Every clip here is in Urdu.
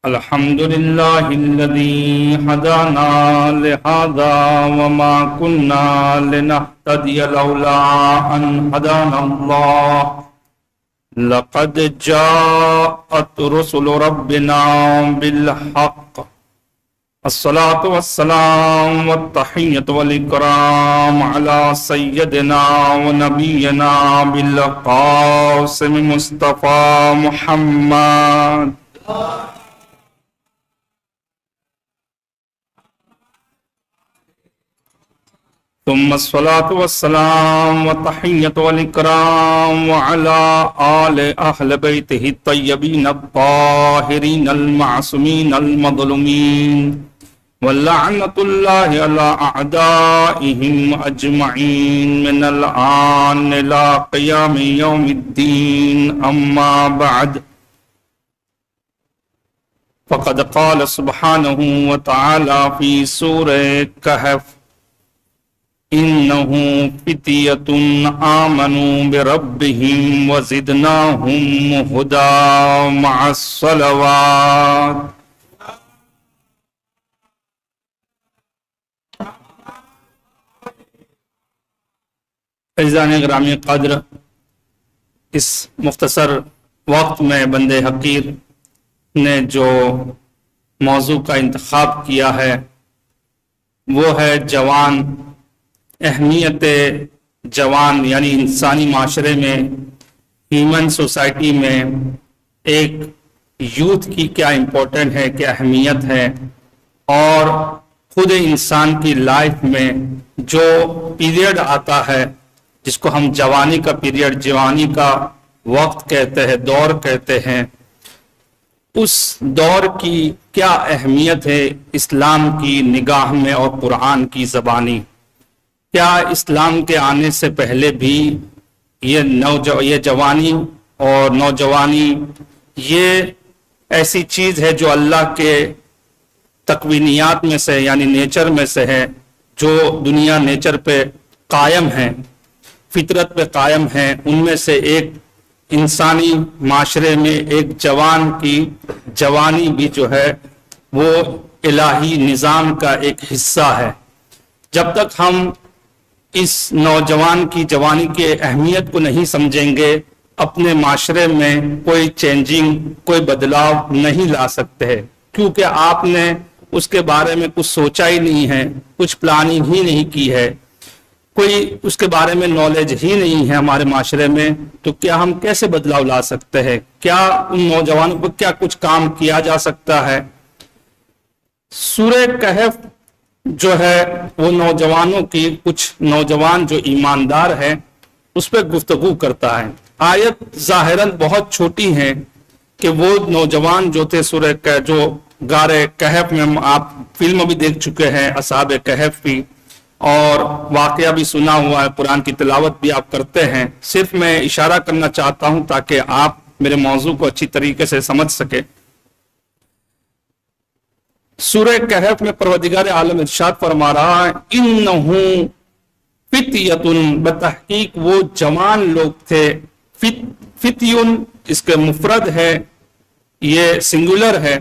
الحمد لله الذي هدانا لهذا وما كنا لنهتدي لولا أن هدانا الله لقد جاءت رسل ربنا بالحق الصلاة والسلام والتحية والإكرام على سيدنا ونبينا بالقاسم مصطفى محمد ثم الصلاة والسلام والتحية والإكرام وعلى أهل بيته الطيبين الطاهرين المعصومين المظلومين ولعنة الله على أعدائهم أجمعين من الآن إلى قيام يوم الدين أما بعد فقد قال سبحانه وتعالى في سورة كهف إنه فتية آمنوا بربهم وزدناهم هدى مع الصلوات عزیزان گرامی قدر، اس مختصر وقت میں بندے حقیر نے جو موضوع کا انتخاب کیا ہے وہ ہے جوان، اہمیت جوان، یعنی انسانی معاشرے میں، ہیومن سوسائٹی میں ایک یوتھ کی کیا امپورٹنٹ ہے، کیا اہمیت ہے، اور خود انسان کی لائف میں جو پیریڈ آتا ہے جس کو ہم جوانی کا پیریڈ، جوانی کا وقت کہتے ہیں، دور کہتے ہیں، اس دور کی کیا اہمیت ہے اسلام کی نگاہ میں اور قرآن کی زبانی۔ کیا اسلام کے آنے سے پہلے بھی یہ جوانی اور نوجوانی یہ ایسی چیز ہے جو اللہ کے تکوینیات میں سے، یعنی نیچر میں سے ہے، جو دنیا نیچر پہ قائم ہے، فطرت پہ قائم ہے، ان میں سے ایک انسانی معاشرے میں ایک جوان کی جوانی بھی جو ہے وہ الہی نظام کا ایک حصہ ہے۔ جب تک ہم اس نوجوان کی جوانی کی اہمیت کو نہیں سمجھیں گے، اپنے معاشرے میں کوئی چینجنگ، کوئی بدلاؤ نہیں لا سکتے ہیں، کیونکہ آپ نے اس کے بارے میں کچھ سوچا ہی نہیں ہے، کچھ پلاننگ ہی نہیں کی ہے، کوئی اس کے بارے میں نالج ہی نہیں ہے ہمارے معاشرے میں، تو کیا ہم کیسے بدلاؤ لا سکتے ہیں؟ کیا ان نوجوانوں پر کیا کچھ کام کیا جا سکتا ہے؟ سورہ کہف جو ہے وہ نوجوانوں کی، کچھ نوجوان جو ایماندار ہے اس پہ گفتگو کرتا ہے۔ آیت ظاہراً بہت چھوٹی ہے کہ وہ نوجوان جو تھے سورہ جو غار کہف میں، آپ فلم بھی دیکھ چکے ہیں اصحاب کہف کی، اور واقعہ بھی سنا ہوا ہے، قرآن کی تلاوت بھی آپ کرتے ہیں۔ صرف میں اشارہ کرنا چاہتا ہوں تاکہ آپ میرے موضوع کو اچھی طریقے سے سمجھ سکیں۔ سورہ کہف میں پروردگار عالم ارشاد فرما رہا ہے انہو فتیتن، بتحقیق وہ جوان لوگ تھے۔ فتیون اس کے مفرد ہے، یہ سنگولر ہے،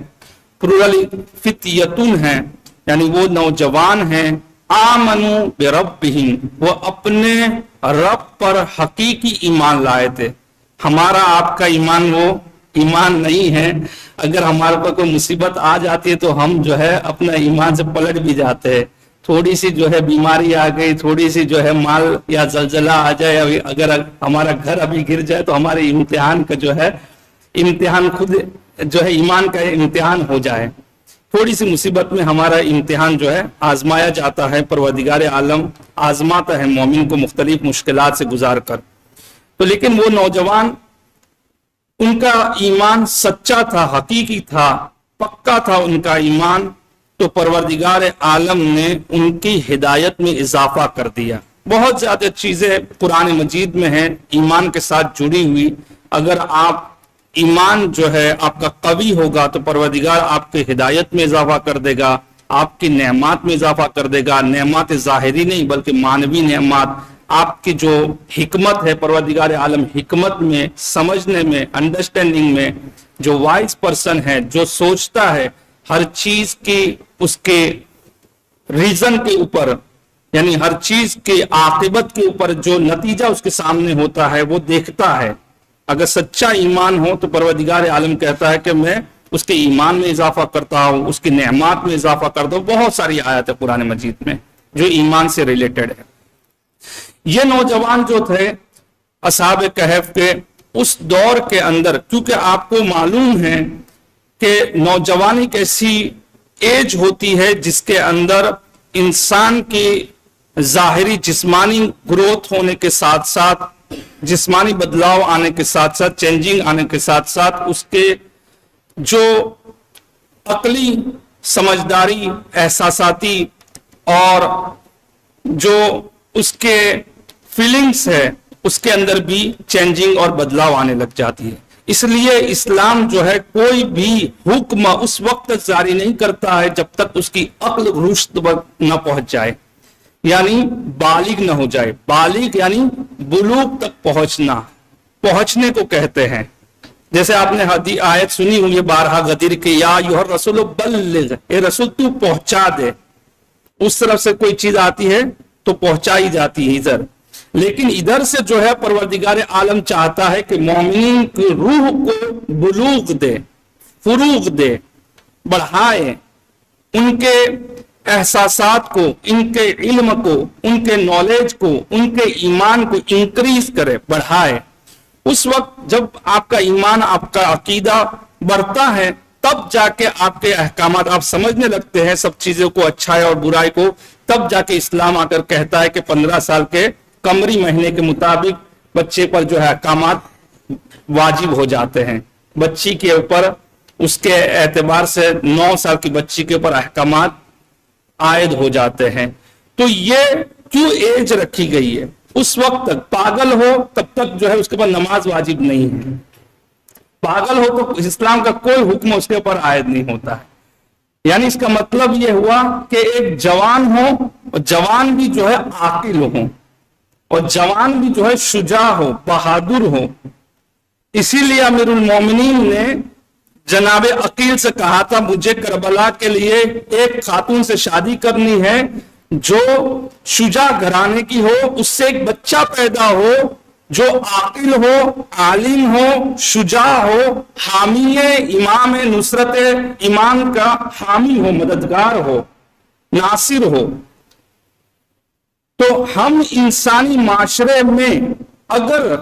پلورل فتیتن ہے، یعنی وہ نوجوان ہیں، آمنو بربہم، وہ اپنے رب پر حقیقی ایمان لائے تھے۔ ہمارا آپ کا ایمان وہ ایمان نہیں ہے، اگر ہمارے پر کوئی مصیبت آ جاتی ہے تو ہم جو ہے اپنا ایمان سے پلٹ بھی جاتے ہیں، تھوڑی سی جو ہے بیماری آ گئی، تھوڑی سی جو ہے مال یا زلزلہ آ جائے، اگر ہمارا گھر ابھی گر جائے تو ہمارے امتحان کا جو ہے امتحان خود جو ہے ایمان کا امتحان ہو جائے، تھوڑی سی مصیبت میں ہمارا امتحان جو ہے آزمایا جاتا ہے، پروردگار عالم آزماتا ہے مومن کو مختلف مشکلات سے گزار کر۔ تو لیکن وہ نوجوان، ان کا ایمان سچا تھا، حقیقی تھا، پکا تھا ان کا ایمان، تو پروردگار عالم نے ان کی ہدایت میں اضافہ کر دیا۔ بہت زیادہ چیزیں قرآن مجید میں ہیں ایمان کے ساتھ جڑی ہوئی، اگر آپ ایمان جو ہے آپ کا قوی ہوگا تو پروردگار آپ کے ہدایت میں اضافہ کر دے گا، آپ کی نعمات میں اضافہ کر دے گا، نعمات ظاہری نہیں بلکہ معنوی نعمات، آپ کی جو حکمت ہے پروردگار عالم حکمت میں، سمجھنے میں، انڈرسٹینڈنگ میں جو وائز پرسن ہے، جو سوچتا ہے ہر چیز کی اس کے ریزن کے اوپر، یعنی ہر چیز کے عاقبت کے اوپر جو نتیجہ اس کے سامنے ہوتا ہے وہ دیکھتا ہے. اگر سچا ایمان ہو تو پروردگار عالم کہتا ہے کہ میں اس کے ایمان میں اضافہ کرتا ہوں، اس کی نعمات میں اضافہ کرتا ہوں. بہت ساری آیات ہے قرآن مجید میں جو ایمان سے ریلیٹڈ ہے. یہ نوجوان جو تھے اصحاب کہف کے اس دور کے اندر، کیونکہ آپ کو معلوم ہے کہ نوجوانی ایک ایسی ایج ہوتی ہے جس کے اندر انسان کی ظاہری جسمانی گروتھ ہونے کے ساتھ ساتھ، جسمانی بدلاؤ آنے کے ساتھ ساتھ، چینجنگ آنے کے ساتھ ساتھ، اس کے جو عقلی سمجھداری، احساساتی اور جو اس کے فیلنگز ہے اس کے اندر بھی چینجنگ اور بدلاؤ آنے لگ جاتی ہے. اس لیے اسلام جو ہے کوئی بھی حکم اس وقت تک جاری نہیں کرتا ہے جب تک اس کی عقل رشد نہ پہنچ جائے، یعنی بالغ نہ ہو جائے. بالغ یعنی بلوغ تک پہنچنا، پہنچنے کو کہتے ہیں. جیسے آپ نے آیت سنی ہوئی ہے بارہا غدیر کہ یا ایھا الرسول بلغ، اے رسول تو پہنچا دے. اس طرف سے کوئی چیز آتی ہے تو پہنچائی جاتی ہے ادھر، لیکن ادھر سے جو ہے پروردگار عالم چاہتا ہے کہ مومنین کی روح کو بلوغ دے، فروغ دے، بڑھائے، ان کے احساسات کو، ان کے علم کو، ان کے نالج کو، ان کے ایمان کو انکریز کرے، بڑھائے. اس وقت جب آپ کا ایمان، آپ کا عقیدہ بڑھتا ہے تب جا کے آپ کے احکامات آپ سمجھنے لگتے ہیں، سب چیزوں کو، اچھائی اور برائی کو. تب جا کے اسلام آ کر کہتا ہے کہ 15 سال کے قمری مہینے کے مطابق بچے پر جو ہے احکامات واجب ہو جاتے ہیں. بچی کے اوپر اس کے اعتبار سے 9 سال کی بچی کے اوپر احکامات عائد ہو جاتے ہیں. تو یہ کیوں ایج رکھی گئی ہے؟ اس وقت تک پاگل ہو تب تک جو ہے اس کے اوپر نماز واجب نہیں ہے. پاگل ہو تو اسلام کا کوئی حکم اس کے اوپر عائد نہیں ہوتا ہے. یعنی اس کا مطلب یہ ہوا کہ ایک جوان ہو، اور جوان بھی جو ہے عاقل ہو، اور جوان بھی جو ہے شجاع ہو، بہادر ہو. اسی لیے امیر المومنین نے جناب عقیل سے کہا تھا مجھے کربلا کے لیے ایک خاتون سے شادی کرنی ہے جو شجاع گھرانے کی ہو، اس سے ایک بچہ پیدا ہو جو عاقل ہو، عالم ہو، شجاع ہو، حامی امام نصرت ایمان کا حامی ہو، مددگار ہو، ناصر ہو. تو ہم انسانی معاشرے میں اگر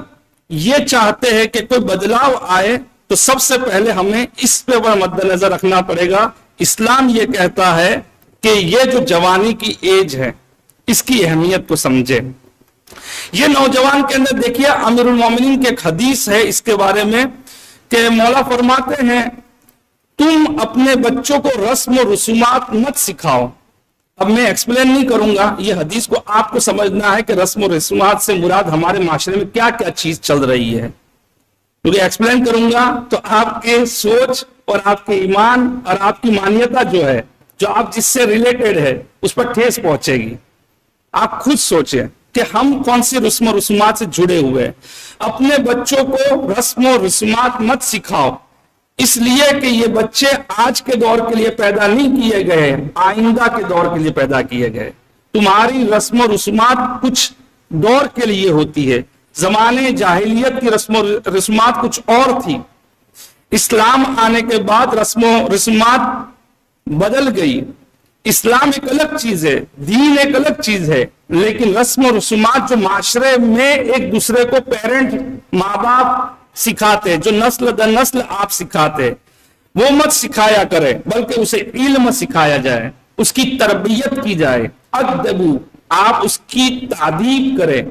یہ چاہتے ہیں کہ کوئی بدلاؤ آئے تو سب سے پہلے ہمیں اس پہ مد نظر رکھنا پڑے گا. اسلام یہ کہتا ہے کہ یہ جو جوانی کی ایج ہے اس کی اہمیت کو سمجھے. یہ نوجوان کے اندر دیکھیے امیر المومنین کی ایک حدیث ہے اس کے بارے میں کہ مولا فرماتے ہیں تم اپنے بچوں کو رسم و رسومات مت سکھاؤ. اب میں ایکسپلین نہیں کروں گا، یہ حدیث کو آپ کو سمجھنا ہے کہ رسم و رسومات سے مراد ہمارے معاشرے میں کیا کیا چیز چل رہی ہے. کیونکہ ایکسپلین کروں گا تو آپ کے سوچ اور آپ کے ایمان اور آپ کی مانیتا جو ہے، جو آپ جس سے ریلیٹڈ ہے، اس پر ٹھیس پہنچے گی. آپ خود سوچیں کہ ہم کون سی رسم و رسومات سے جڑے ہوئے ہیں. اپنے بچوں کو رسم و رسومات مت سکھاؤ، اس لیے کہ یہ بچے آج کے دور کے لیے پیدا نہیں کیے گئے، آئندہ کے دور کے لیے پیدا کیے گئے. تمہاری رسم و رسومات کچھ دور کے لیے ہوتی ہے. زمانے جاہلیت کی رسم و رسومات کچھ اور تھی. اسلام آنے کے بعد رسم و رسومات بدل گئی. اسلام ایک الگ چیز ہے، دین ایک الگ چیز ہے، لیکن رسم و رسومات جو معاشرے میں ایک دوسرے کو پیرنٹ، ماں باپ سکھاتے، جو نسل در نسل آپ سکھاتے، وہ مت سکھایا کرے، بلکہ اسے علم سکھایا جائے، اس کی تربیت کی جائے. ادبو، آپ اس کی تعدیب کریں،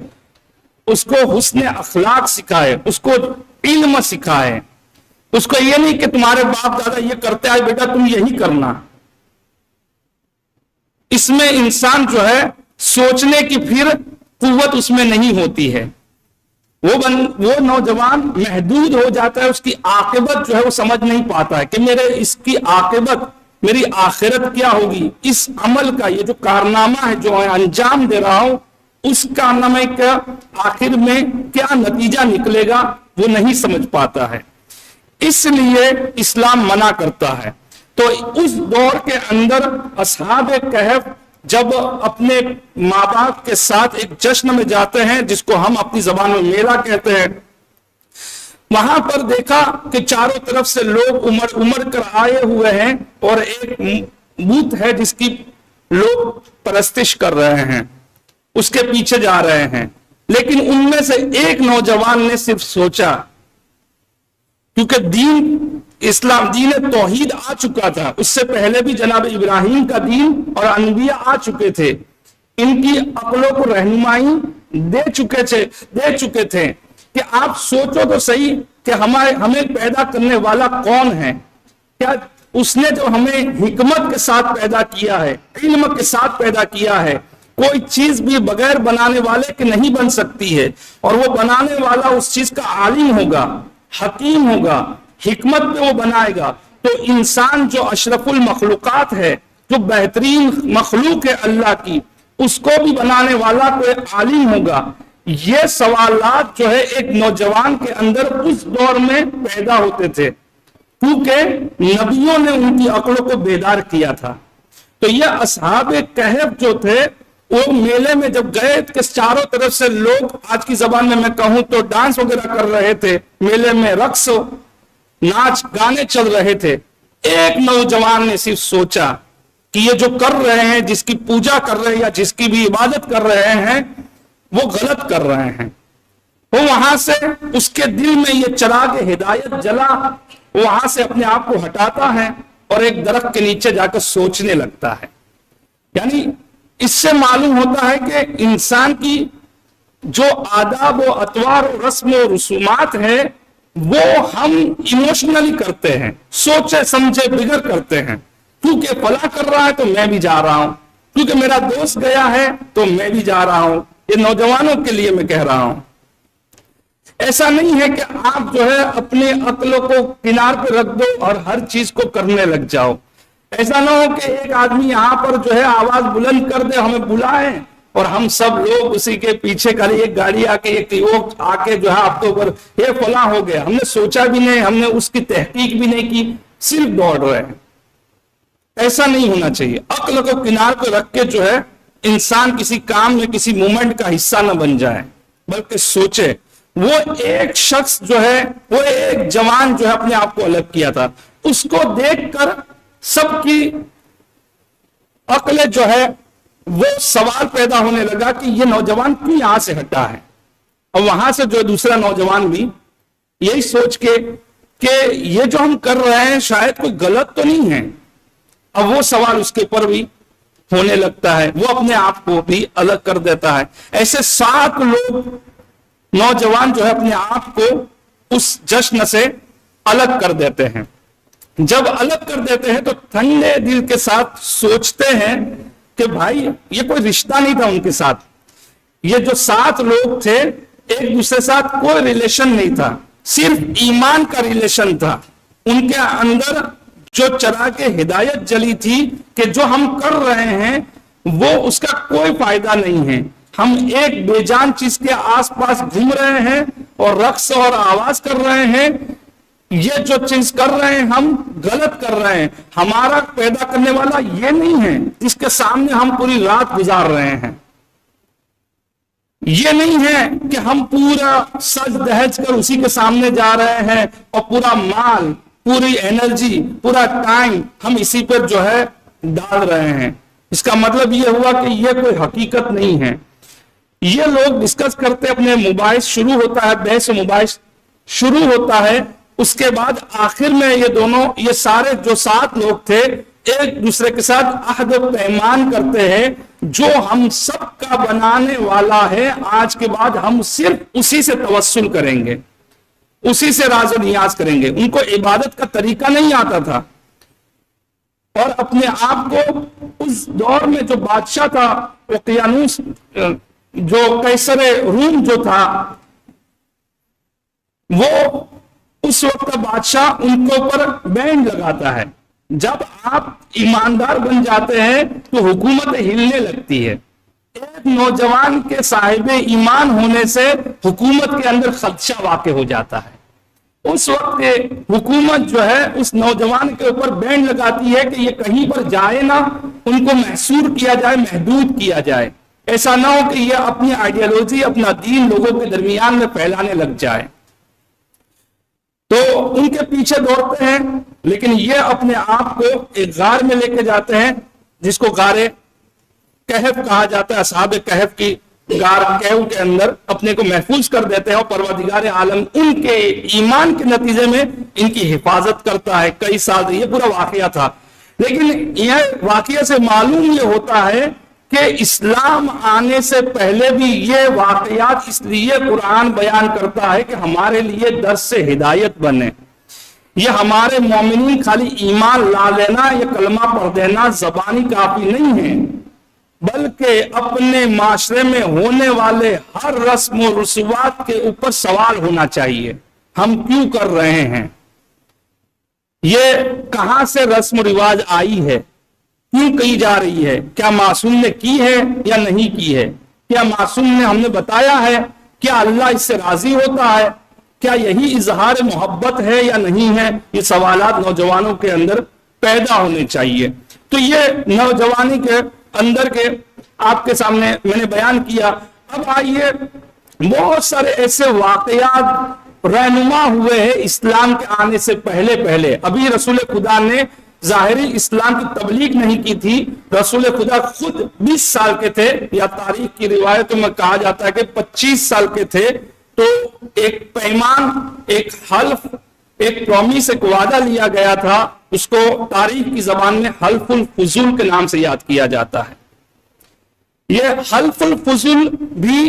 اس کو حسن اخلاق سکھائے، اس کو علم سکھائے. اس کو یہ نہیں کہ تمہارے باپ دادا یہ کرتے آئے بیٹا تم یہی کرنا. اس میں انسان جو ہے سوچنے کی پھر قوت اس میں نہیں ہوتی ہے. وہ نوجوان محدود ہو جاتا ہے، اس کی عاقبت جو ہے وہ سمجھ نہیں پاتا ہے کہ میرے اس کی عاقبت، میری آخرت کیا ہوگی. اس عمل کا یہ جو کارنامہ ہے جو میں انجام دے رہا ہوں، اس کارنامے کا آخر میں کیا نتیجہ نکلے گا وہ نہیں سمجھ پاتا ہے. اس لیے اسلام منع کرتا ہے۔ تو اس دور کے اندر اصحاب کہف جب اپنے ماں باپ کے ساتھ ایک جشن میں جاتے ہیں جس کو ہم اپنی زبان میں میلہ کہتے ہیں، وہاں پر دیکھا کہ چاروں طرف سے لوگ امڑ کر آئے ہوئے ہیں اور ایک بت ہے جس کی لوگ پرستش کر رہے ہیں، اس کے پیچھے جا رہے ہیں۔ لیکن ان میں سے ایک نوجوان نے صرف سوچا، کیونکہ دین اسلام دین توحید آ چکا تھا، اس سے پہلے بھی جناب ابراہیم کا دین اور انبیاء آ چکے تھے، ان کی عقلوں کو رہنمائی دے چکے تھے کہ آپ سوچو تو صحیح کہ ہمیں پیدا کرنے والا کون ہے، کیا اس نے جو ہمیں حکمت کے ساتھ پیدا کیا ہے، علم کے ساتھ پیدا کیا ہے، کوئی چیز بھی بغیر بنانے والے کے نہیں بن سکتی ہے، اور وہ بنانے والا اس چیز کا عالم ہوگا، حکیم ہوگا، حکمت پہ وہ بنائے گا۔ تو انسان جو اشرف المخلوقات ہے، جو بہترین مخلوق ہے اللہ کی، اس کو بھی بنانے والا کوئی عالم ہوگا۔ یہ سوالات جو ہے ایک نوجوان کے اندر اس دور میں پیدا ہوتے تھے، کیونکہ نبیوں نے ان کی عقلوں کو بیدار کیا تھا۔ تو یہ اصحاب کہف جو تھے وہ میلے میں جب گئے کہ چاروں طرف سے لوگ، آج کی زبان میں کہوں تو ڈانس وغیرہ کر رہے تھے، میلے میں رقص ناچ گانے چل رہے تھے۔ ایک نوجوان نے صرف سوچا کہ یہ جو کر رہے ہیں، جس کی پوجا کر رہے ہیں یا جس کی بھی عبادت کر رہے ہیں، وہ غلط کر رہے ہیں۔ وہ وہاں سے اس کے دل میں یہ چراغ ہدایت جلا، وہ وہاں سے اپنے آپ کو ہٹاتا ہے اور ایک درخت کے نیچے جا کر سوچنے لگتا ہے۔ یعنی اس سے معلوم ہوتا ہے کہ انسان کی جو آداب و اطوار و رسم و رسومات ہے وہ ہم ایموشنلی کرتے ہیں، سوچے سمجھے بغیر کرتے ہیں، کیونکہ فلاں کر رہا ہے تو میں بھی جا رہا ہوں، کیونکہ میرا دوست گیا ہے تو میں بھی جا رہا ہوں۔ یہ نوجوانوں کے لیے میں کہہ رہا ہوں۔ ایسا نہیں ہے کہ آپ جو ہے اپنے عقلوں کو کنار پہ رکھ دو اور ہر چیز کو کرنے لگ جاؤ۔ ایسا نہ ہو کہ ایک آدمی یہاں پر جو ہے آواز بلند کر دے، ہمیں بلائیں اور ہم سب لوگ اسی کے پیچھے کریں، ایک گاڑی آ کے جو ہے آپ کے اوپر یہ فلاں ہو گیا، ہم نے سوچا بھی نہیں، ہم نے اس کی تحقیق بھی نہیں کی، صرف دوڑ رہے ہیں۔ ایسا نہیں ہونا چاہیے۔ عقل کو کنار پہ رکھ کے جو ہے انسان کسی کام میں کسی مومنٹ کا حصہ نہ بن جائے، بلکہ سوچے۔ وہ ایک شخص جو ہے، وہ ایک جوان جو ہے اپنے آپ کو الگ کیا تھا، اس کو دیکھ کر سب کی عقل جو ہے وہ سوال پیدا ہونے لگا کہ یہ نوجوان کیوں یہاں سے ہٹا ہے۔ اور وہاں سے جو دوسرا نوجوان بھی یہی سوچ کے کہ یہ جو ہم کر رہے ہیں شاید کوئی غلط تو نہیں ہے، اب وہ سوال اس کے اوپر بھی ہونے لگتا ہے، وہ اپنے آپ کو بھی الگ کر دیتا ہے۔ ایسے 7 لوگ نوجوان جو ہے اپنے آپ کو اس جشن سے الگ کر دیتے ہیں۔ جب الگ کر دیتے ہیں تو ٹھنڈے دل کے ساتھ سوچتے ہیں کہ بھائی یہ کوئی رشتہ نہیں تھا ان کے ساتھ، یہ جو 7 لوگ تھے ایک دوسرے ساتھ کوئی ریلیشن نہیں تھا، صرف ایمان کا ریلیشن تھا۔ ان کے اندر جو چراغ ہدایت جلی تھی کہ جو ہم کر رہے ہیں وہ اس کا کوئی فائدہ نہیں ہے، ہم ایک بے جان چیز کے آس پاس گھوم رہے ہیں اور رقص اور آواز کر رہے ہیں، یہ جو چیز کر رہے ہیں ہم غلط کر رہے ہیں، ہمارا پیدا کرنے والا یہ نہیں ہے جس کے سامنے ہم پوری رات گزار رہے ہیں، یہ نہیں ہے کہ ہم پورا سج دہج کر اسی کے سامنے جا رہے ہیں اور پورا مال، پوری انرجی، پورا ٹائم ہم اسی پر جو ہے ڈال رہے ہیں۔ اس کا مطلب یہ ہوا کہ یہ کوئی حقیقت نہیں ہے۔ یہ لوگ ڈسکس کرتے، اپنے مباحث شروع ہوتا ہے، بحث و مباحث شروع ہوتا ہے، اس کے بعد آخر میں یہ سارے جو 7 لوگ تھے ایک دوسرے کے ساتھ عہد و پیمان کرتے ہیں، جو ہم سب کا بنانے والا ہے آج کے بعد ہم صرف اسی سے توسل کریں گے، اسی سے راز و نیاز کریں گے۔ ان کو عبادت کا طریقہ نہیں آتا تھا، اور اپنے آپ کو اس دور میں جو بادشاہ تھا اوقیانوس، جو قیصر روم جو تھا، وہ اس وقت کا بادشاہ ان کے اوپر بین لگاتا ہے۔ جب آپ ایماندار بن جاتے ہیں تو حکومت ہلنے لگتی ہے۔ ایک نوجوان کے صاحب ایمان ہونے سے حکومت کے اندر خدشہ واقع ہو جاتا ہے، اس وقت حکومت جو ہے اس نوجوان کے اوپر بین لگاتی ہے کہ یہ کہیں پر جائے نہ، ان کو محصور کیا جائے، محدود کیا جائے، ایسا نہ ہو کہ یہ اپنی آئیڈیالوجی، اپنا دین لوگوں کے درمیان میں پھیلانے لگ جائے۔ تو ان کے پیچھے دوڑتے ہیں، لیکن یہ اپنے آپ کو ایک غار میں لے کے جاتے ہیں جس کو غار کہف کہا جاتا ہے۔ اصحاب کہف کی غار کہف کے اندر اپنے کو محفوظ کر دیتے ہیں، اور پروردگار عالم ان کے ایمان کے نتیجے میں ان کی حفاظت کرتا ہے کئی سال۔ یہ پورا واقعہ تھا، لیکن یہ واقعہ سے معلوم یہ ہوتا ہے کہ اسلام آنے سے پہلے بھی یہ واقعات اس لیے قرآن بیان کرتا ہے کہ ہمارے لیے درس سے ہدایت بنے۔ یہ ہمارے مومنین خالی ایمان لا لینا یا کلمہ پڑھ دینا زبانی کافی نہیں ہے، بلکہ اپنے معاشرے میں ہونے والے ہر رسم و رسومات کے اوپر سوال ہونا چاہیے، ہم کیوں کر رہے ہیں، یہ کہاں سے رسم و رواج آئی ہے، کیوں کی جا رہی ہے، کیا معصوم نے کی ہے یا نہیں کی ہے، کیا معصوم نے ہم نے بتایا ہے، کیا اللہ اس سے راضی ہوتا ہے، کیا یہی اظہار محبت ہے یا نہیں ہے۔ یہ سوالات نوجوانوں کے اندر پیدا ہونے چاہیے۔ تو یہ نوجوانی کے اندر کے آپ کے سامنے میں نے بیان کیا۔ اب آئیے، بہت سارے ایسے واقعات رہنما ہوئے ہیں اسلام کے آنے سے پہلے۔ ابھی رسول خدا نے ظاہری اسلام کی تبلیغ نہیں کی تھی، رسول خدا خود 20 سال کے تھے، یا تاریخ کی روایتوں میں کہا جاتا ہے کہ 25 سال کے تھے، تو ایک پیمان، ایک حلف، ایک پرومیس، ایک وعدہ لیا گیا تھا، اس کو تاریخ کی زبان میں حلف الفضول کے نام سے یاد کیا جاتا ہے۔ یہ حلف الفضول بھی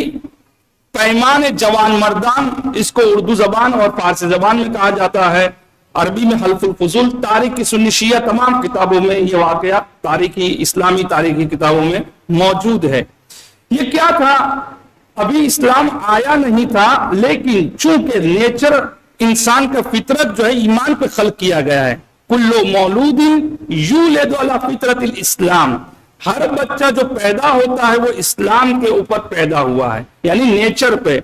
پیمان جوان مردان، اس کو اردو زبان اور فارسی زبان میں کہا جاتا ہے، عربی میں حلف الفضول۔ تاریخ کی سنی شیعہ تمام کتابوں میں یہ واقعہ تاریخی اسلامی تاریخی کتابوں میں موجود ہے۔ یہ کیا تھا؟ ابھی اسلام آیا نہیں تھا، لیکن چونکہ نیچر انسان کا فطرت جو ہے ایمان پہ خلق کیا گیا ہے، کلو مولود یولد علی فطرت الاسلام، ہر بچہ جو پیدا ہوتا ہے وہ اسلام کے اوپر پیدا ہوا ہے، یعنی نیچر پہ۔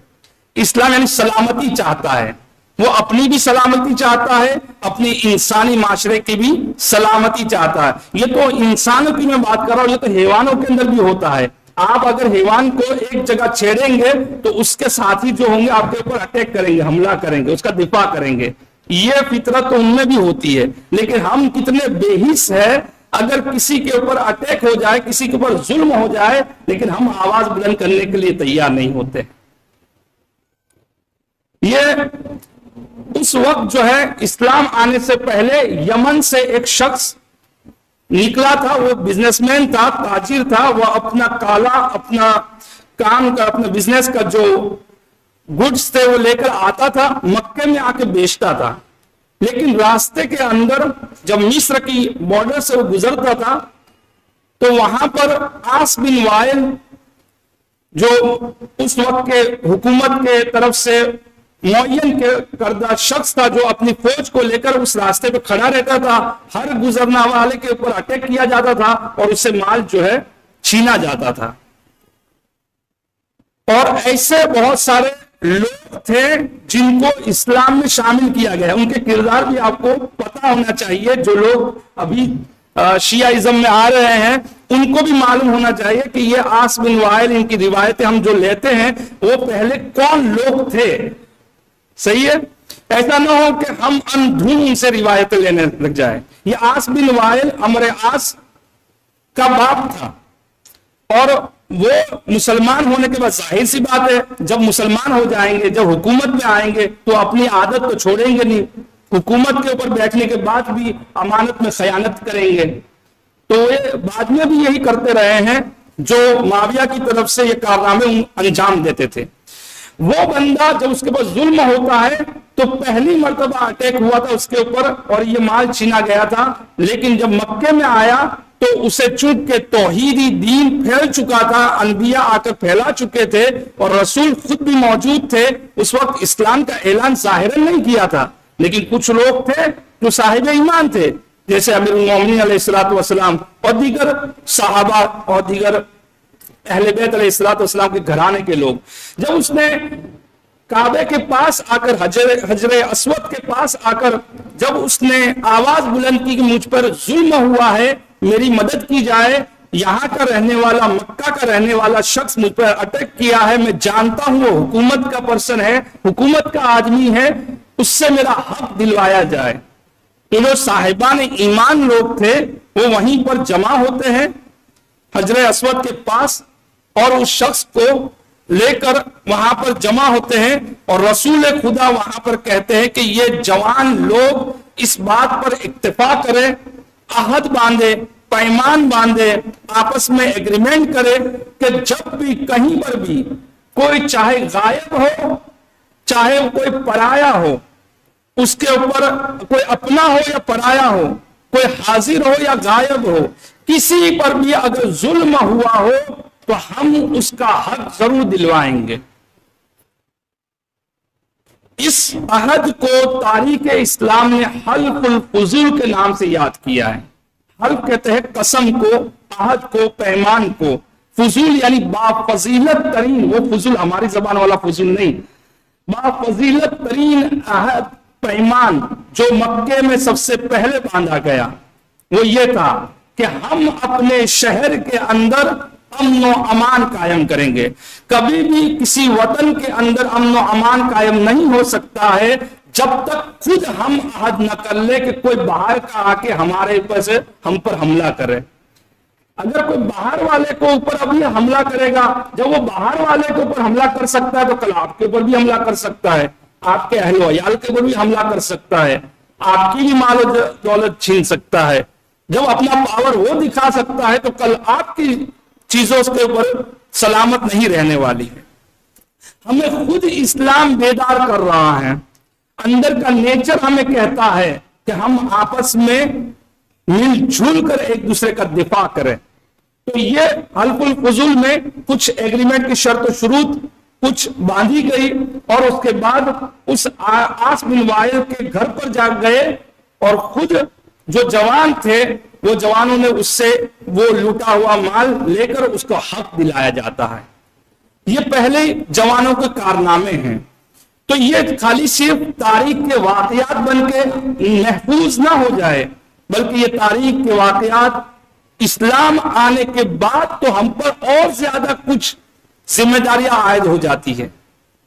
اسلام یعنی سلامتی چاہتا ہے، وہ اپنی بھی سلامتی چاہتا ہے، اپنی انسانی معاشرے کی بھی سلامتی چاہتا ہے۔ یہ تو انسانوں کی میں بات کر رہا ہوں، یہ تو حیوانوں کے اندر بھی ہوتا ہے۔ آپ اگر حیوان کو ایک جگہ چھیڑیں گے تو اس کے ساتھی جو ہوں گے آپ کے اوپر اٹیک کریں گے، حملہ کریں گے، اس کا دفاع کریں گے۔ یہ فطرت تو ان میں بھی ہوتی ہے، لیکن ہم کتنے بے حس ہیں، اگر کسی کے اوپر اٹیک ہو جائے، کسی کے اوپر ظلم ہو جائے، لیکن ہم آواز بلند کرنے کے لیے تیار نہیں ہوتے۔ یہ اس وقت جو ہے اسلام آنے سے پہلے یمن سے ایک شخص نکلا تھا، وہ بزنس مین تھا، تاجر تھا، وہ اپنا کالا، اپنا کام کا، اپنا بزنس کا جو گڈز تھے وہ لے کر آتا تھا، مکے میں آ کے بیچتا تھا۔ لیکن راستے کے اندر جب مصر کی بارڈر سے وہ گزرتا تھا تو وہاں پر عاص بن وائل جو اس وقت کے حکومت کے طرف سے معین کردہ شخص تھا، جو اپنی فوج کو لے کر اس راستے پہ کھڑا رہتا تھا، ہر گزرنے والے کے اوپر اٹیک کیا جاتا تھا اور اس سے مال جو ہے چھینا جاتا تھا۔ اور ایسے بہت سارے لوگ تھے جن کو اسلام میں شامل کیا گیا، ان کے کردار بھی آپ کو پتا ہونا چاہیے۔ جو لوگ ابھی شیعہ میں آ رہے ہیں ان کو بھی معلوم ہونا چاہیے کہ یہ عاص بن وائل، ان کی روایتیں ہم جو لیتے ہیں وہ پہلے کون لوگ تھے۔ صحیح ہے، ایسا نہ ہو کہ ہم اندھون ان سے روایتیں لینے لگ جائیں۔ یہ عاص بن وائل عمرو عاص کا باپ تھا، اور وہ مسلمان ہونے کے بعد ظاہر سی بات ہے جب مسلمان ہو جائیں گے، جب حکومت میں آئیں گے تو اپنی عادت تو چھوڑیں گے نہیں، حکومت کے اوپر بیٹھنے کے بعد بھی امانت میں خیانت کریں گے۔ تو یہ بعد میں بھی یہی کرتے رہے ہیں جو معاویہ کی طرف سے یہ کارنامے انجام دیتے تھے۔ وہ بندہ جب اس کے پاس ظلم ہوتا ہے تو پہلی مرتبہ اٹیک ہوا تھا اس کے اوپر اور یہ مال چھینا گیا تھا، لیکن جب مکے میں آیا تو اسے چونکہ توحیدی دین پھیل چکا تھا، انبیاء آ کر پھیلا چکے تھے اور رسول خود بھی موجود تھے، اس وقت اسلام کا اعلان ظاہراً نہیں کیا تھا، لیکن کچھ لوگ تھے جو صاحب ایمان تھے، جیسے امیر المومنین علیہ الصلوۃ والسلام اور دیگر صحابہ اور دیگر اہل بیت علیہ الصلوۃ والسلام کے گھرانے کے لوگ۔ جب اس نے کعبے کے پاس آ کر حجر اسود کے پاس آ کر جب اس نے آواز بلند کی کہ مجھ پر ظلم ہوا ہے، میری مدد کی جائے، یہاں کا رہنے والا، مکہ کا رہنے والا شخص مجھ پر اٹیک کیا ہے، میں جانتا ہوں وہ حکومت کا پرسن ہے، حکومت کا آدمی ہے، اس سے میرا حق دلوایا جائے۔ تو جو صاحبان ایمان لوگ تھے وہ وہیں پر جمع ہوتے ہیں حجر اسود کے پاس، اور اس شخص کو لے کر وہاں پر جمع ہوتے ہیں، اور رسول خدا وہاں پر کہتے ہیں کہ یہ جوان لوگ اس بات پر اکتفا کریں، عہد باندھے، پیمان باندھے، آپس میں ایگریمنٹ کرے کہ جب بھی کہیں پر بھی کوئی چاہے غائب ہو چاہے کوئی پرایا ہو، اس کے اوپر کوئی اپنا ہو یا پرایا ہو، کوئی حاضر ہو یا غائب ہو، کسی پر بھی اگر ظلم ہوا ہو تو ہم اس کا حق ضرور دلوائیں گے۔ اس عہد کو تاریخ اسلام نے حلف الفضول کے نام سے یاد کیا ہے۔ حلف کہتے ہیں قسم کو، عہد کو، پیمان کو۔ فضول یعنی بافضیلت ترین، وہ فضول ہماری زبان والا فضول نہیں، بافضیلت ترین عہد، پیمان جو مکے میں سب سے پہلے باندھا گیا وہ یہ تھا کہ ہم اپنے شہر کے اندر امن و امان قائم کریں گے۔ کبھی بھی کسی وطن کے اندر امن و امان قائم نہیں ہو سکتا ہے جب تک خود ہم عہد نہ کر لے کہ کوئی باہر کا آ کے ہمارے اوپر سے ہم پر حملہ کرے۔ اگر کوئی باہر والے کو اوپر ابھی حملہ کرے گا، جب وہ باہر والے کے اوپر حملہ کر سکتا ہے تو کل آپ کے اوپر بھی حملہ کر سکتا ہے، آپ کے اہل و عیال کے اوپر بھی حملہ کر سکتا ہے، آپ کی بھی مال و دولت چھین سکتا ہے۔ جب اپنا پاور وہ دکھا سکتا ہے تو کل آپ کی چیزوں کے اوپر سلامت نہیں رہنے والی ہے۔ ہمیں خود اسلام بیدار کر رہا ہے، اندر کا نیچر ہمیں کہتا ہے کہ ہم آپس میں مل جل کر ایک دوسرے کا دفاع کریں۔ تو یہ حلف الفضول میں کچھ ایگریمنٹ کی شرط و شروط کچھ باندھی گئی، اور اس کے بعد اس عاص بن وائل کے گھر پر جا گئے، اور خود جو جوان تھے وہ جوانوں نے اس سے وہ لوٹا ہوا مال لے کر اس کو حق دلایا جاتا ہے۔ یہ پہلے جوانوں کے کارنامے ہیں۔ تو یہ خالی صرف تاریخ کے واقعات بن کے محفوظ نہ ہو جائے، بلکہ یہ تاریخ کے واقعات اسلام آنے کے بعد تو ہم پر اور زیادہ کچھ ذمہ داریاں عائد ہو جاتی ہے۔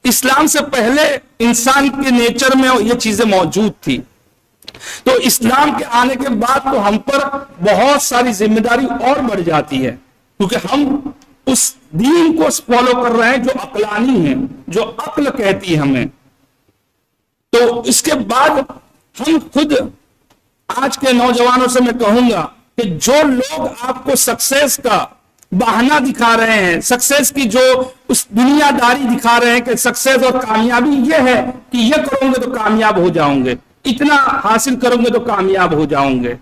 اسلام سے پہلے انسان کے نیچر میں یہ چیزیں موجود تھی، تو اسلام کے آنے کے بعد تو ہم پر بہت ساری ذمہ داری اور بڑھ جاتی ہے، کیونکہ ہم اس دین کو فالو کر رہے ہیں جو عقلانی ہے، جو عقل کہتی ہے ہمیں۔ تو اس کے بعد ہم خود آج کے نوجوانوں سے میں کہوں گا کہ جو لوگ آپ کو سکسیس کا بہانہ دکھا رہے ہیں، سکسیس کی جو اس دنیا داری دکھا رہے ہیں کہ سکسیس اور کامیابی یہ ہے کہ یہ کروں گے تو کامیاب ہو جاؤں گے، اتنا حاصل کروں گے تو کامیاب ہو جاؤں گے،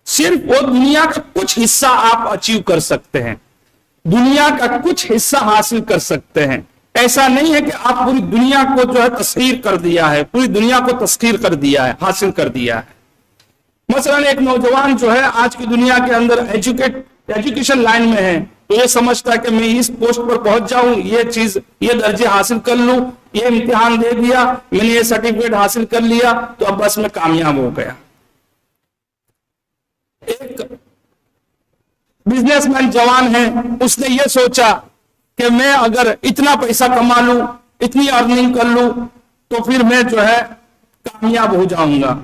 صرف وہ دنیا کا کچھ حصہ آپ اچیو کر سکتے ہیں، دنیا کا کچھ حصہ حاصل کر سکتے ہیں۔ ایسا نہیں ہے کہ آپ پوری دنیا کو جو ہے تسخیر کر دیا ہے، پوری دنیا کو تسخیر کر دیا ہے، حاصل کر دیا ہے۔ مثلا ایک نوجوان جو ہے آج کی دنیا کے اندر ایجوکیشن لائن میں ہے، تو یہ سمجھتا ہے کہ میں اس پوسٹ پر پہنچ جاؤں، یہ چیز، یہ درجے حاصل کر لوں، یہ امتحان دے دیا، میں نے یہ سرٹیفکیٹ حاصل کر لیا تو اب بس میں کامیاب ہو گیا۔ ایک بزنس مین جوان ہے، اس نے یہ سوچا کہ میں اگر اتنا پیسہ کما لوں، اتنی ارننگ کر لوں تو پھر میں جو ہے کامیاب ہو جاؤں گا،